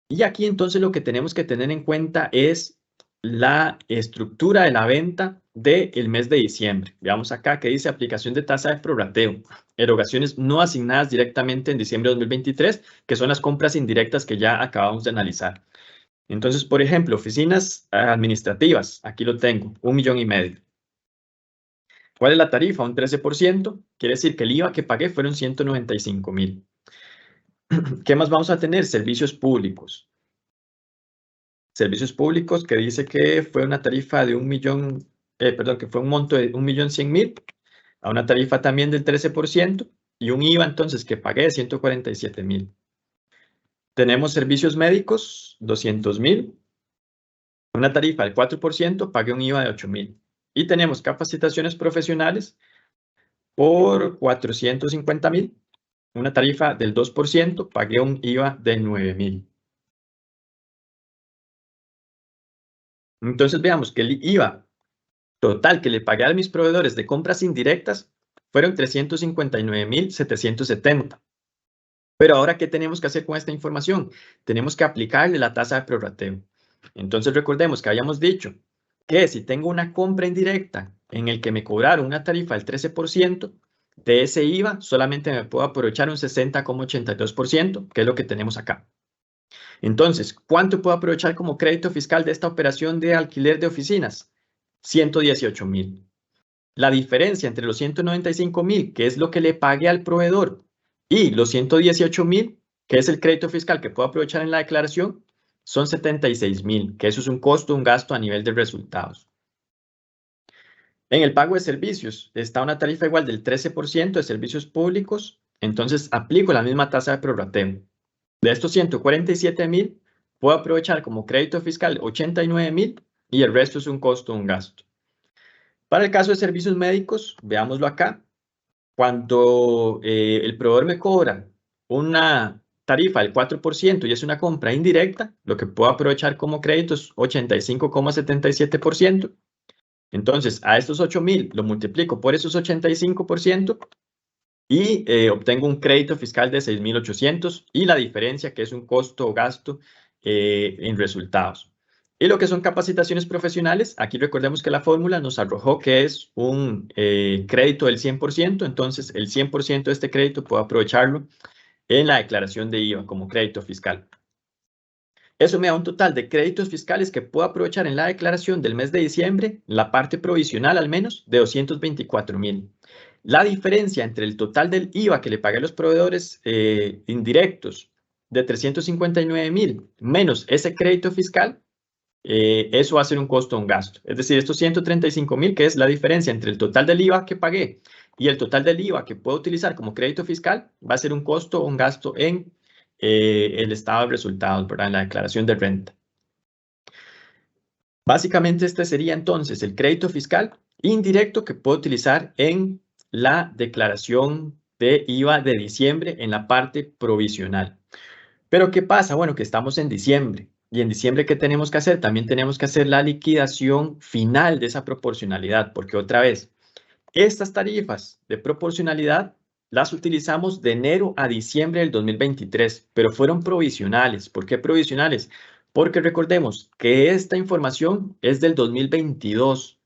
Speaker 2: y aquí entonces lo que tenemos que tener en cuenta es la estructura de la venta del mes de diciembre. Veamos acá que dice aplicación de tasa de prorrateo, erogaciones no asignadas directamente en diciembre de 2023, que son las compras indirectas que ya acabamos de analizar. Entonces, por ejemplo, oficinas administrativas, aquí lo tengo, 1,5 millones. ¿Cuál es la tarifa? Un 13%, quiere decir que el IVA que pagué fueron 195,000. ¿Qué más vamos a tener? Servicios públicos. Servicios públicos que dice que fue una tarifa de 1 millón, que fue un monto de 1,100,000 a una tarifa también del 13% y un IVA entonces que pagué de 147,000. Tenemos servicios médicos, 200,000, una tarifa del 4%, pagué un IVA de 8,000. Y tenemos capacitaciones profesionales por 450,000, una tarifa del 2%, pagué un IVA de 9,000. Entonces veamos que el IVA total que le pagué a mis proveedores de compras indirectas fueron 359,770. Pero ahora, ¿qué tenemos que hacer con esta información? Tenemos que aplicarle la tasa de prorrateo. Entonces recordemos que habíamos dicho que si tengo una compra indirecta en el que me cobraron una tarifa del 13%, de ese IVA solamente me puedo aprovechar un 60,82%, que es lo que tenemos acá. Entonces, ¿cuánto puedo aprovechar como crédito fiscal de esta operación de alquiler de oficinas? 118,000. La diferencia entre los 195,000, que es lo que le pagué al proveedor, y los 118,000, que es el crédito fiscal que puedo aprovechar en la declaración, son 76,000, que eso es un costo, un gasto a nivel de resultados. En el pago de servicios está una tarifa igual del 13% de servicios públicos, entonces aplico la misma tasa de prorrateo. De estos 147,000, puedo aprovechar como crédito fiscal 89,000 y el resto es un costo, un gasto. Para el caso de servicios médicos, veámoslo acá. Cuando el proveedor me cobra una tarifa del 4% y es una compra indirecta, lo que puedo aprovechar como crédito es 85,77%. Entonces, a estos 8,000 lo multiplico por esos 85% y obtengo un crédito fiscal de 6,800 y la diferencia, que es un costo o gasto en resultados. Y lo que son capacitaciones profesionales, aquí recordemos que la fórmula nos arrojó que es un crédito del 100%, entonces el 100% de este crédito puedo aprovecharlo en la declaración de IVA como crédito fiscal. Eso me da un total de créditos fiscales que puedo aprovechar en la declaración del mes de diciembre, la parte provisional al menos, de 224,000. La diferencia entre el total del IVA que le pagué a los proveedores indirectos de 359,000 menos ese crédito fiscal, eso va a ser un costo o un gasto. Es decir, estos 135,000, que es la diferencia entre el total del IVA que pagué y el total del IVA que puedo utilizar como crédito fiscal, va a ser un costo o un gasto en el estado de resultados, ¿verdad? En la declaración de renta. Básicamente este sería entonces el crédito fiscal indirecto que puedo utilizar en la declaración de IVA de diciembre en la parte provisional. Pero ¿qué pasa? Bueno, que estamos en diciembre. Y en diciembre, ¿qué tenemos que hacer? También tenemos que hacer la liquidación final de esa proporcionalidad, porque otra vez, estas tarifas de proporcionalidad las utilizamos de enero a diciembre del 2023, pero fueron provisionales. ¿Por qué provisionales? Porque recordemos que esta información es del 2022.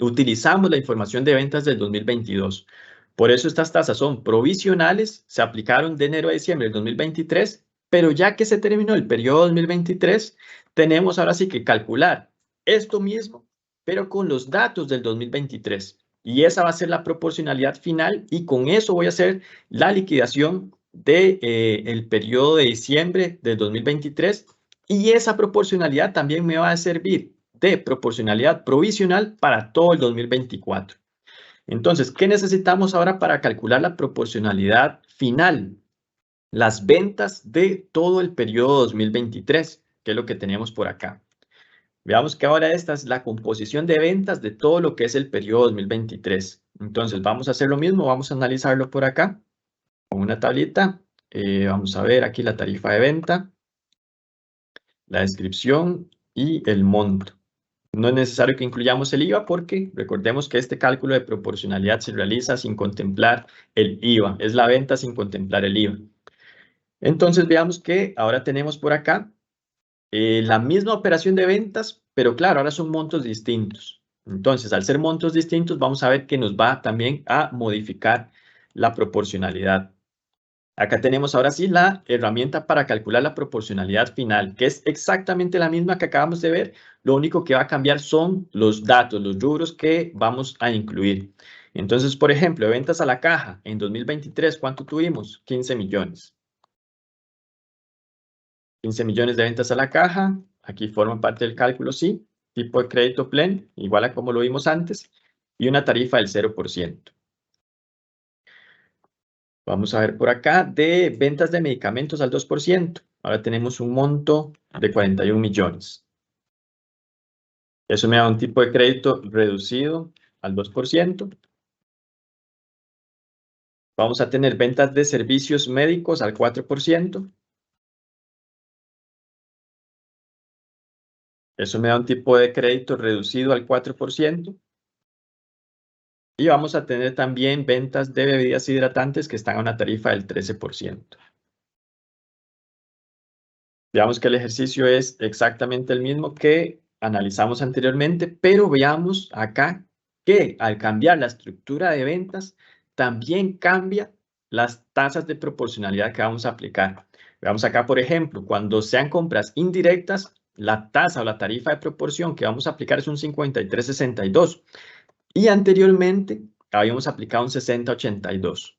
Speaker 2: Utilizamos la información de ventas del 2022. Por eso estas tasas son provisionales, se aplicaron de enero a diciembre del 2023, pero ya que se terminó el periodo 2023, tenemos ahora sí que calcular esto mismo, pero con los datos del 2023. Y esa va a ser la proporcionalidad final y con eso voy a hacer la liquidación del periodo de diciembre del 2023 y esa proporcionalidad también me va a servir de proporcionalidad provisional para todo el 2024. Entonces, ¿qué necesitamos ahora para calcular la proporcionalidad final? Las ventas de todo el periodo 2023, que es lo que tenemos por acá. Veamos que ahora esta es la composición de ventas de todo lo que es el periodo 2023. Entonces, vamos a hacer lo mismo, vamos a analizarlo por acá con una tablita. Vamos a ver aquí la tarifa de venta, la descripción y el monto. No es necesario que incluyamos el IVA porque recordemos que este cálculo de proporcionalidad se realiza sin contemplar el IVA. Es la venta sin contemplar el IVA. Entonces veamos que ahora tenemos por acá la misma operación de ventas, pero claro, ahora son montos distintos. Entonces, al ser montos distintos, vamos a ver que nos va también a modificar la proporcionalidad. Acá tenemos ahora sí la herramienta para calcular la proporcionalidad final, que es exactamente la misma que acabamos de ver. Lo único que va a cambiar son los datos, los rubros que vamos a incluir. Entonces, por ejemplo, ventas a la caja en 2023, ¿cuánto tuvimos? 15 millones. 15 millones de ventas a la caja. Aquí forma parte del cálculo, sí. Tipo de crédito PLEN, igual a como lo vimos antes. Y una tarifa del 0%. Vamos a ver por acá de ventas de medicamentos al 2%. Ahora tenemos un monto de 41 millones. Eso me da un tipo de crédito reducido al 2%. Vamos a tener ventas de servicios médicos al 4%. Eso me da un tipo de crédito reducido al 4%. Y vamos a tener también ventas de bebidas hidratantes que están a una tarifa del 13%. Veamos que el ejercicio es exactamente el mismo que analizamos anteriormente, pero veamos acá que al cambiar la estructura de ventas, también cambia las tasas de proporcionalidad que vamos a aplicar. Veamos acá, por ejemplo, cuando sean compras indirectas, la tasa o la tarifa de proporción que vamos a aplicar es un 53.62. Y anteriormente habíamos aplicado un 60.82.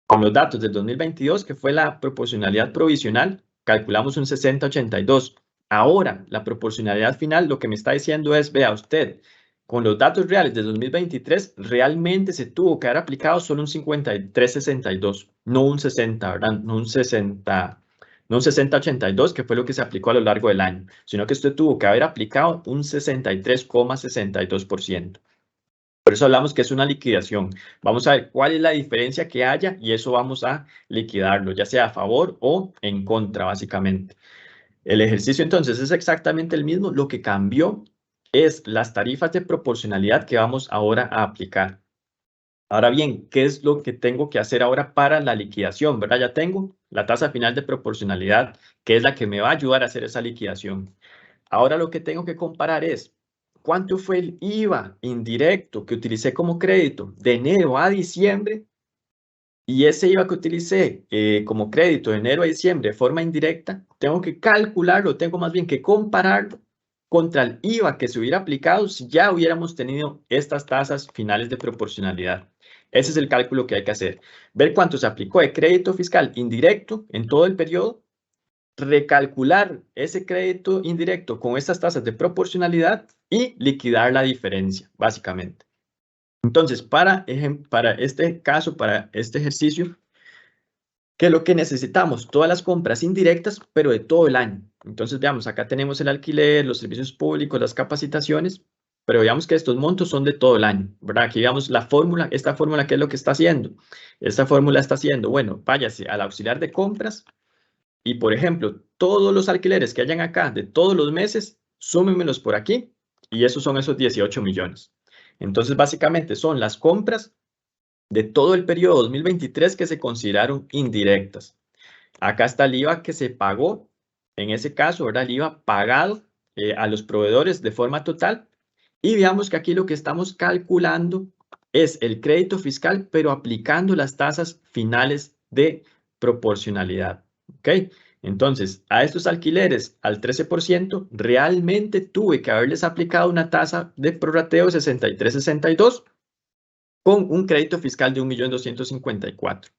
Speaker 2: Con los datos del 2022, que fue la proporcionalidad provisional, calculamos un 60-82. Ahora, la proporcionalidad final lo que me está diciendo es, vea usted, con los datos reales de 2023, realmente se tuvo que haber aplicado solo un 53-62, no un 60, ¿verdad? No un 60-82, que fue lo que se aplicó a lo largo del año, sino que usted tuvo que haber aplicado un 63,62%. Por eso hablamos que es una liquidación. Vamos a ver cuál es la diferencia que haya y eso vamos a liquidarlo, ya sea a favor o en contra, básicamente. El ejercicio entonces es exactamente el mismo. Lo que cambió es las tarifas de proporcionalidad que vamos ahora a aplicar. Ahora bien, ¿qué es lo que tengo que hacer ahora para la liquidación? ¿Verdad? Ya tengo la tasa final de proporcionalidad, que es la que me va a ayudar a hacer esa liquidación. Ahora lo que tengo que comparar es cuánto fue el IVA indirecto que utilicé como crédito de enero a diciembre y ese IVA que utilicé como crédito de enero a diciembre de forma indirecta, tengo que calcularlo, tengo más bien que compararlo contra el IVA que se hubiera aplicado si ya hubiéramos tenido estas tasas finales de proporcionalidad. Ese es el cálculo que hay que hacer. Ver cuánto se aplicó de crédito fiscal indirecto en todo el periodo, recalcular ese crédito indirecto con estas tasas de proporcionalidad y liquidar la diferencia, básicamente. Entonces, para este caso, para este ejercicio, ¿qué es lo que necesitamos? Todas las compras indirectas, pero de todo el año. Entonces, veamos, acá tenemos el alquiler, los servicios públicos, las capacitaciones, pero veamos que estos montos son de todo el año, ¿verdad? Aquí veamos la fórmula, esta fórmula, ¿qué es lo que está haciendo? Esta fórmula está haciendo, bueno, váyase al auxiliar de compras, y, por ejemplo, todos los alquileres que hayan acá de todos los meses, súmenmelos por aquí y esos son esos 18 millones. Entonces, básicamente son las compras de todo el periodo 2023 que se consideraron indirectas. Acá está el IVA que se pagó, en ese caso, ¿verdad? El IVA pagado a los proveedores de forma total. Y veamos que aquí lo que estamos calculando es el crédito fiscal, pero aplicando las tasas finales de proporcionalidad. ¿Ok? Entonces, a estos alquileres al 13%, realmente tuve que haberles aplicado una tasa de prorrateo 63.62 con un crédito fiscal de 1.254.000.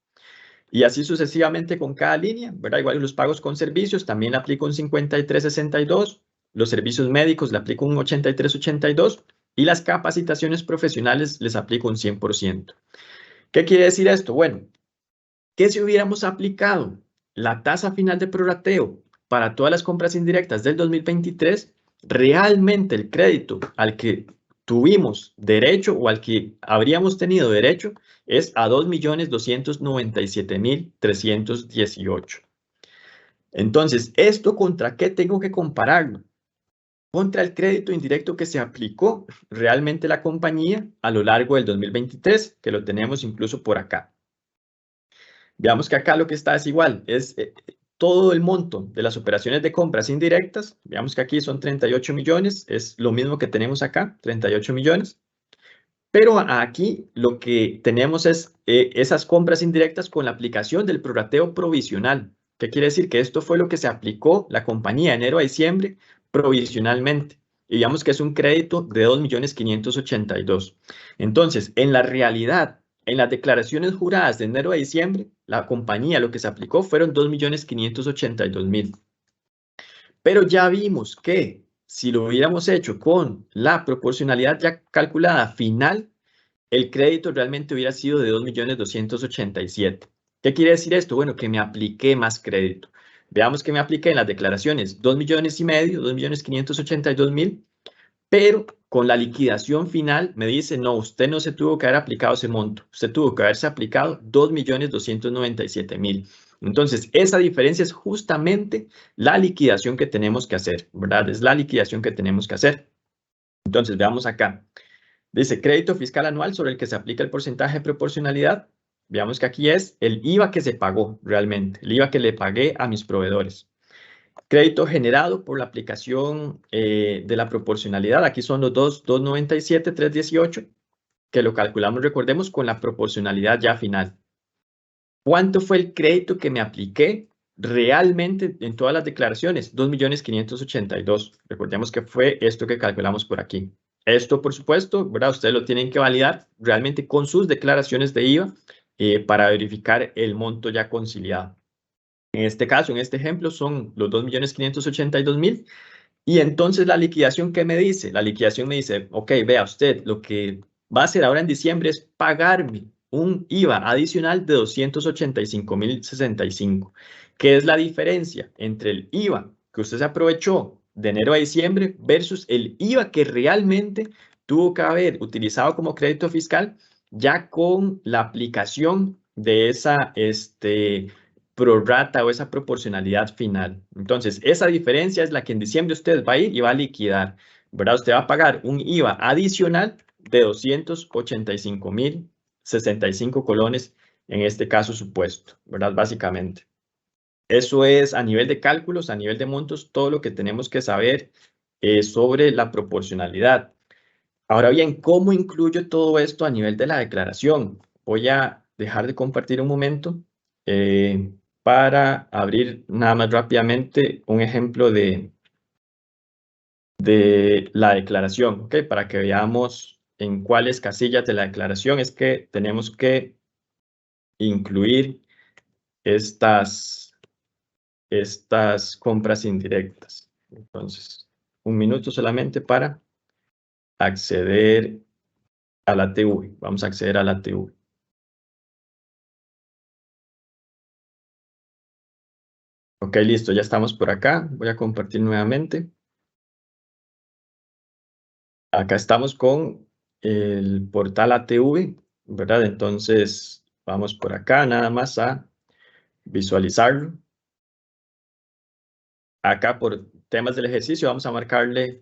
Speaker 2: Y así sucesivamente con cada línea, ¿verdad? Igual los pagos con servicios, también le aplico un 53.62, los servicios médicos le aplico un 83.82 y las capacitaciones profesionales les aplico un 100%. ¿Qué quiere decir esto? Bueno, que si hubiéramos aplicado la tasa final de prorrateo para todas las compras indirectas del 2023, realmente el crédito al que tuvimos derecho o al que habríamos tenido derecho es a 2.297.318. Entonces, ¿esto contra qué tengo que compararlo? Contra el crédito indirecto que se aplicó realmente la compañía a lo largo del 2023, que lo tenemos incluso por acá. Veamos que acá lo que está es igual, es todo el monto de las operaciones de compras indirectas. Veamos que aquí son 38 millones, es lo mismo que tenemos acá, 38 millones. Pero aquí lo que tenemos es esas compras indirectas con la aplicación del prorrateo provisional. ¿Qué quiere decir? Que esto fue lo que se aplicó la compañía de enero a diciembre provisionalmente. Y digamos que es un crédito de 2.582.000. Entonces, en la realidad, en las declaraciones juradas de enero a diciembre, la compañía lo que se aplicó fueron 2.582.000. Pero ya vimos que si lo hubiéramos hecho con la proporcionalidad ya calculada final, el crédito realmente hubiera sido de 2.287.000. ¿Qué quiere decir esto? Bueno, que me apliqué más crédito. Veamos que me apliqué en las declaraciones 2.500.000, 2.582.000, pero con la liquidación final me dice, no, usted no se tuvo que haber aplicado ese monto, usted tuvo que haberse aplicado 2.297.000. Entonces, esa diferencia es justamente la liquidación que tenemos que hacer, ¿verdad? Es la liquidación que tenemos que hacer. Entonces, veamos acá. Dice, crédito fiscal anual sobre el que se aplica el porcentaje de proporcionalidad. Veamos que aquí es el IVA que se pagó realmente, el IVA que le pagué a mis proveedores. Crédito generado por la aplicación de la proporcionalidad. Aquí son los 297, 318, que lo calculamos, recordemos, con la proporcionalidad ya final. ¿Cuánto fue el crédito que me apliqué realmente en todas las declaraciones? 2.582.000. Recordemos que fue esto que calculamos por aquí. Esto, por supuesto, ¿verdad? Ustedes lo tienen que validar realmente con sus declaraciones de IVA para verificar el monto ya conciliado. En este caso, en este ejemplo, son los 2.582.000. Y entonces la liquidación, ¿qué me dice? La liquidación me dice, ok, vea usted, lo que va a hacer ahora en diciembre es pagarme un IVA adicional de 285.065. ¿Qué es la diferencia entre el IVA que usted se aprovechó de enero a diciembre versus el IVA que realmente tuvo que haber utilizado como crédito fiscal ya con la aplicación de esa prorrata o esa proporcionalidad final? Entonces, esa diferencia es la que en diciembre usted va a ir y va a liquidar, ¿verdad? Usted va a pagar un IVA adicional de 285.065 colones, en este caso supuesto, ¿verdad? Básicamente. Eso es a nivel de cálculos, a nivel de montos, todo lo que tenemos que saber sobre la proporcionalidad. Ahora bien, ¿cómo incluyo todo esto a nivel de la declaración? Voy a dejar de compartir un momento para abrir nada más rápidamente un ejemplo de la declaración, ¿ok? Para que veamos en cuáles casillas de la declaración es que tenemos que incluir estas compras indirectas. Entonces, un minuto solamente para acceder a la TV. Vamos a acceder a la TV. Ok, listo, ya estamos por acá. Voy a compartir nuevamente. Acá estamos con el portal ATV, ¿verdad? Entonces, vamos por acá nada más a visualizarlo. Acá por temas del ejercicio vamos a marcarle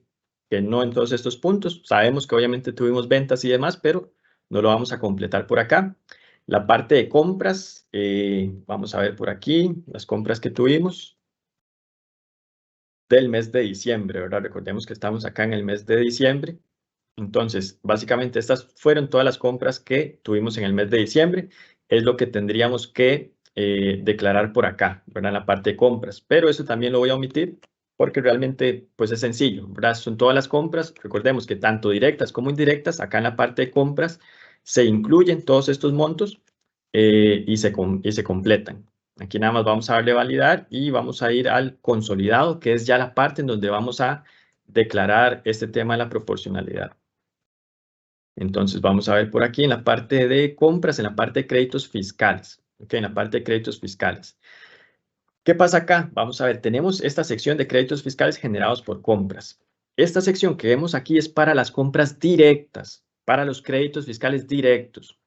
Speaker 2: que no en todos estos puntos. Sabemos que obviamente tuvimos ventas y demás, pero no lo vamos a completar por acá. La parte de compras, vamos a ver por aquí las compras que tuvimos del mes de diciembre, ¿verdad? Recordemos que estamos acá en el mes de diciembre. Entonces, básicamente estas fueron todas las compras que tuvimos en el mes de diciembre. Es lo que tendríamos que declarar por acá, ¿verdad? En la parte de compras. Pero eso también lo voy a omitir porque realmente pues es sencillo, ¿verdad? Son todas las compras. Recordemos que tanto directas como indirectas, acá en la parte de compras se incluyen todos estos montos y se completan. Aquí nada más vamos a darle validar y vamos a ir al consolidado, que es ya la parte en donde vamos a declarar este tema de la proporcionalidad. Entonces vamos a ver por aquí en la parte de compras, en la parte de créditos fiscales. Ok, en la parte de créditos fiscales. ¿Qué pasa acá? Vamos a ver, tenemos esta sección de créditos fiscales generados por compras. Esta sección que vemos aquí es para las compras directas, para los créditos fiscales directos.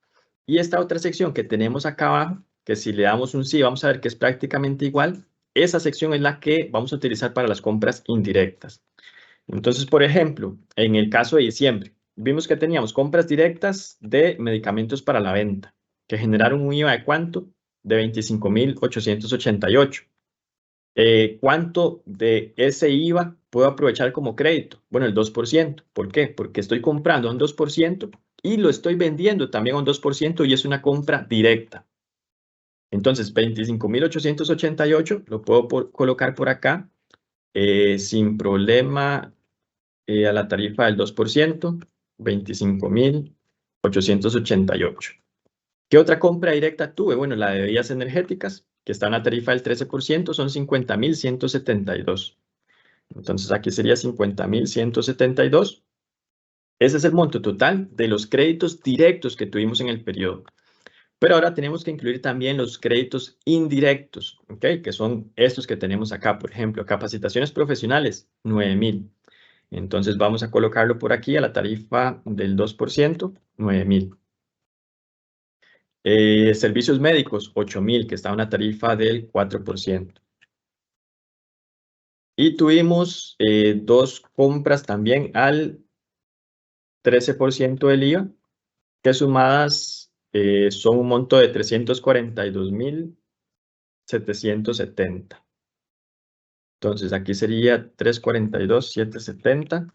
Speaker 2: Y esta otra sección que tenemos acá abajo, que si le damos un sí, vamos a ver que es prácticamente igual. Esa sección es la que vamos a utilizar para las compras indirectas. Entonces, por ejemplo, en el caso de diciembre, vimos que teníamos compras directas de medicamentos para la venta, que generaron un IVA de ¿cuánto? De 25.888. ¿Cuánto de ese IVA puedo aprovechar como crédito? Bueno, el 2%. ¿Por qué? Porque estoy comprando a un 2% y lo estoy vendiendo también a un 2% y es una compra directa. Entonces, 25.888 lo puedo colocar por acá sin problema a la tarifa del 2%, 25.888. ¿Qué otra compra directa tuve? Bueno, la de bebidas energéticas, que está en la tarifa del 13%, son 50.172. Entonces aquí sería 50.172. Ese es el monto total de los créditos directos que tuvimos en el periodo. Pero ahora tenemos que incluir también los créditos indirectos, ¿ok? Que son estos que tenemos acá. Por ejemplo, capacitaciones profesionales, 9.000. Entonces vamos a colocarlo por aquí a la tarifa del 2%, 9.000. Servicios médicos, 8.000, que está en una tarifa del 4%. Y tuvimos dos compras también al 13% del IVA, que sumadas son un monto de 342.770. Entonces aquí sería 342.770.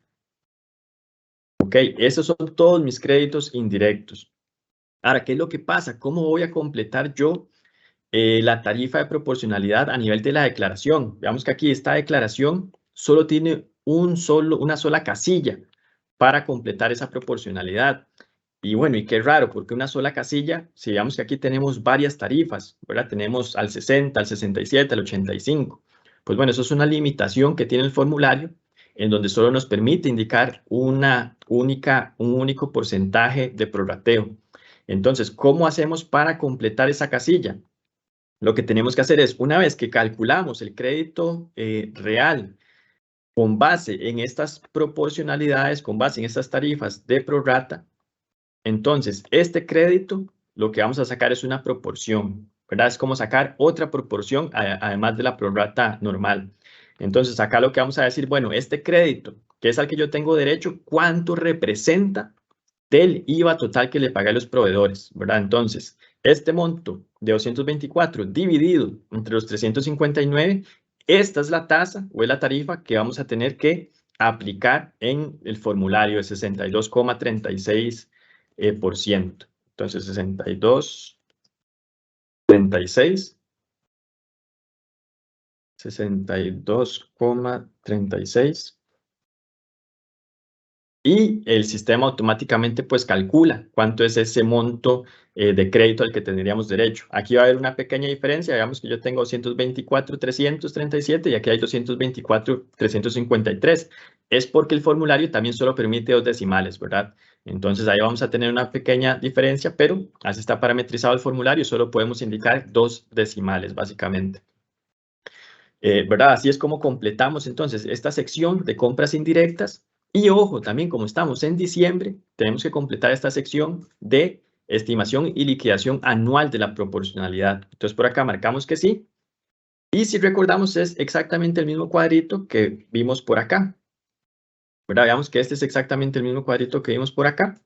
Speaker 2: Ok, esos son todos mis créditos indirectos. Ahora, ¿qué es lo que pasa? ¿Cómo voy a completar yo la tarifa de proporcionalidad a nivel de la declaración? Veamos que aquí esta declaración solo tiene una sola casilla para completar esa proporcionalidad. Y bueno, y qué raro, porque una sola casilla, si veamos que aquí tenemos varias tarifas, ¿verdad? Tenemos al 60, al 67, al 85. Pues bueno, eso es una limitación que tiene el formulario, en donde solo nos permite indicar un único porcentaje de prorrateo. Entonces, ¿cómo hacemos para completar esa casilla? Lo que tenemos que hacer es, una vez que calculamos el crédito real con base en estas proporcionalidades, con base en estas tarifas de prorrata, entonces este crédito lo que vamos a sacar es una proporción, ¿verdad? Es como sacar otra proporción además de la prorrata normal. Entonces acá lo que vamos a decir, bueno, este crédito, que es al que yo tengo derecho, ¿cuánto representa del IVA total que le pagué a los proveedores, ¿verdad? Entonces, este monto de 224 dividido entre los 359, esta es la tasa o es la tarifa que vamos a tener que aplicar en el formulario de 62,36%. Entonces, 62,36. Y el sistema automáticamente pues calcula cuánto es ese monto de crédito al que tendríamos derecho. Aquí va a haber una pequeña diferencia. Digamos que yo tengo 224.337 y aquí hay 224.353. Es porque el formulario también solo permite 2 decimales, ¿verdad? Entonces ahí vamos a tener una pequeña diferencia, pero así está parametrizado el formulario. Solo podemos indicar 2 decimales, básicamente. ¿Verdad? Así es como completamos entonces esta sección de compras indirectas. Y ojo, también como estamos en diciembre, tenemos que completar esta sección de estimación y liquidación anual de la proporcionalidad. Entonces por acá marcamos que sí. Y si recordamos es exactamente el mismo cuadrito que vimos por acá. ¿Verdad? Veamos que este es exactamente el mismo cuadrito que vimos por acá.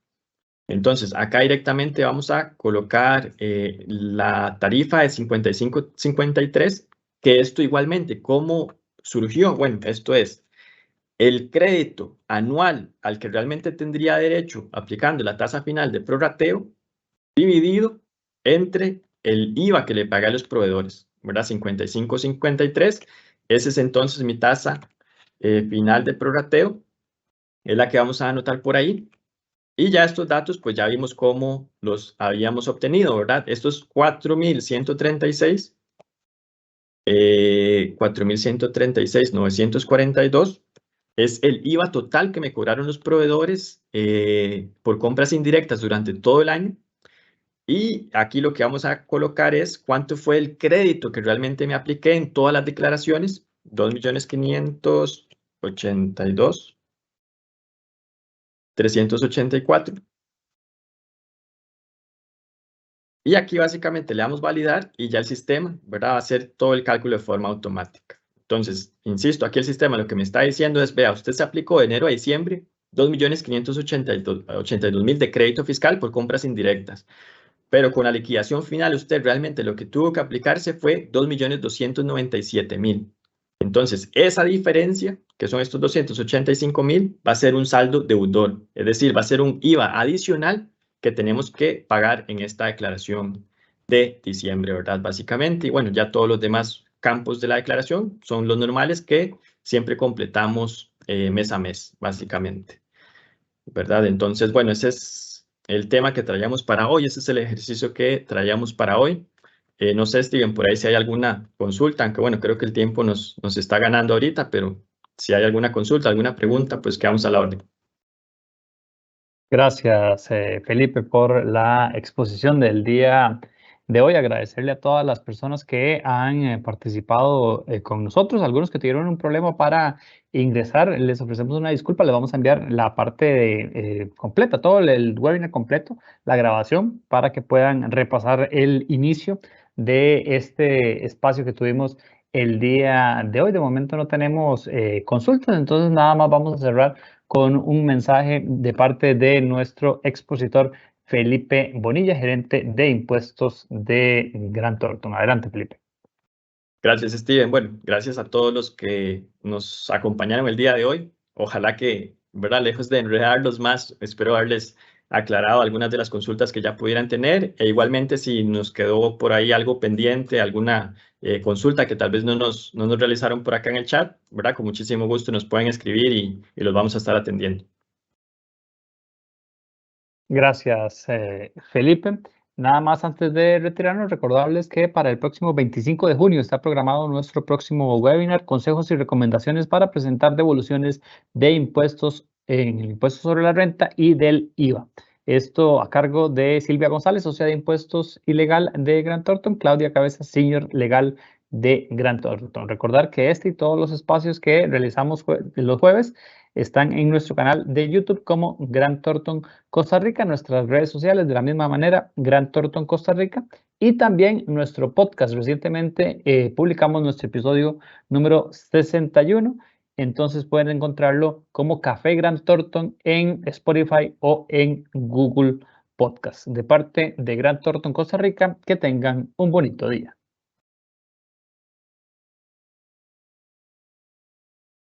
Speaker 2: Entonces acá directamente vamos a colocar la tarifa de 55.53, que esto igualmente, ¿cómo surgió? Bueno, esto es el crédito anual al que realmente tendría derecho aplicando la tasa final de prorrateo dividido entre el IVA que le pagué a los proveedores, ¿verdad? 55.53, esa es entonces mi tasa final de prorrateo, es la que vamos a anotar por ahí. Y ya estos datos, pues ya vimos cómo los habíamos obtenido, ¿verdad? Estos 4.136, 4.136.942 es el IVA total que me cobraron los proveedores por compras indirectas durante todo el año. Y aquí lo que vamos a colocar es cuánto fue el crédito que realmente me apliqué en todas las declaraciones, 2.582.384. Y aquí básicamente le damos validar y ya el sistema, ¿verdad? Va a hacer todo el cálculo de forma automática. Entonces, insisto, aquí el sistema lo que me está diciendo es, vea, usted se aplicó de enero a diciembre 2.582.000 de crédito fiscal por compras indirectas. Pero con la liquidación final, usted realmente lo que tuvo que aplicarse fue 2.297.000. Entonces, esa diferencia, que son estos 285.000, va a ser un saldo deudor, es decir, va a ser un IVA adicional que tenemos que pagar en esta declaración de diciembre, ¿verdad? Básicamente, y bueno, ya todos los demás campos de la declaración son los normales que siempre completamos mes a mes, básicamente, ¿verdad? Entonces, bueno, ese es el tema que traíamos para hoy, ese es el ejercicio que traíamos para hoy. No sé, Steven, por ahí si hay alguna consulta, aunque bueno, creo que el tiempo nos está ganando ahorita, pero si hay alguna consulta, alguna pregunta, pues quedamos a la orden.
Speaker 1: Gracias, Felipe, por la exposición del día de hoy. Agradecerle a todas las personas que han participado con nosotros, algunos que tuvieron un problema para ingresar. Les ofrecemos una disculpa, les vamos a enviar la parte completa, todo el webinar completo, la grabación, para que puedan repasar el inicio de este espacio que tuvimos el día de hoy. De momento no tenemos consultas, entonces nada más vamos a cerrar con un mensaje de parte de nuestro expositor Felipe Bonilla, gerente de impuestos de Grant Thornton. Adelante, Felipe.
Speaker 2: Gracias, Steven. Bueno, gracias a todos los que nos acompañaron el día de hoy. Ojalá que, ¿verdad? Lejos de enredarlos más, espero haberles aclarado algunas de las consultas que ya pudieran tener. E igualmente, si nos quedó por ahí algo pendiente, alguna consulta que tal vez no nos realizaron por acá en el chat, ¿verdad? Con muchísimo gusto nos pueden escribir y los vamos a estar atendiendo.
Speaker 1: Gracias, Felipe. Nada más antes de retirarnos, recordarles que para el próximo 25 de junio está programado nuestro próximo webinar, consejos y recomendaciones para presentar devoluciones de impuestos en el impuesto sobre la renta y del IVA. Esto a cargo de Silvia González, socia de impuestos y legal de Grant Thornton, Claudia Cabeza, senior legal de Grant Thornton. Recordar que este y todos los espacios que realizamos los jueves están en nuestro canal de YouTube como Grant Thornton Costa Rica, nuestras redes sociales de la misma manera, Grant Thornton Costa Rica, y también nuestro podcast. Recientemente publicamos nuestro episodio número 61, entonces pueden encontrarlo como Café Grant Thornton en Spotify o en Google Podcast. De parte de Grant Thornton Costa Rica, que tengan un bonito día.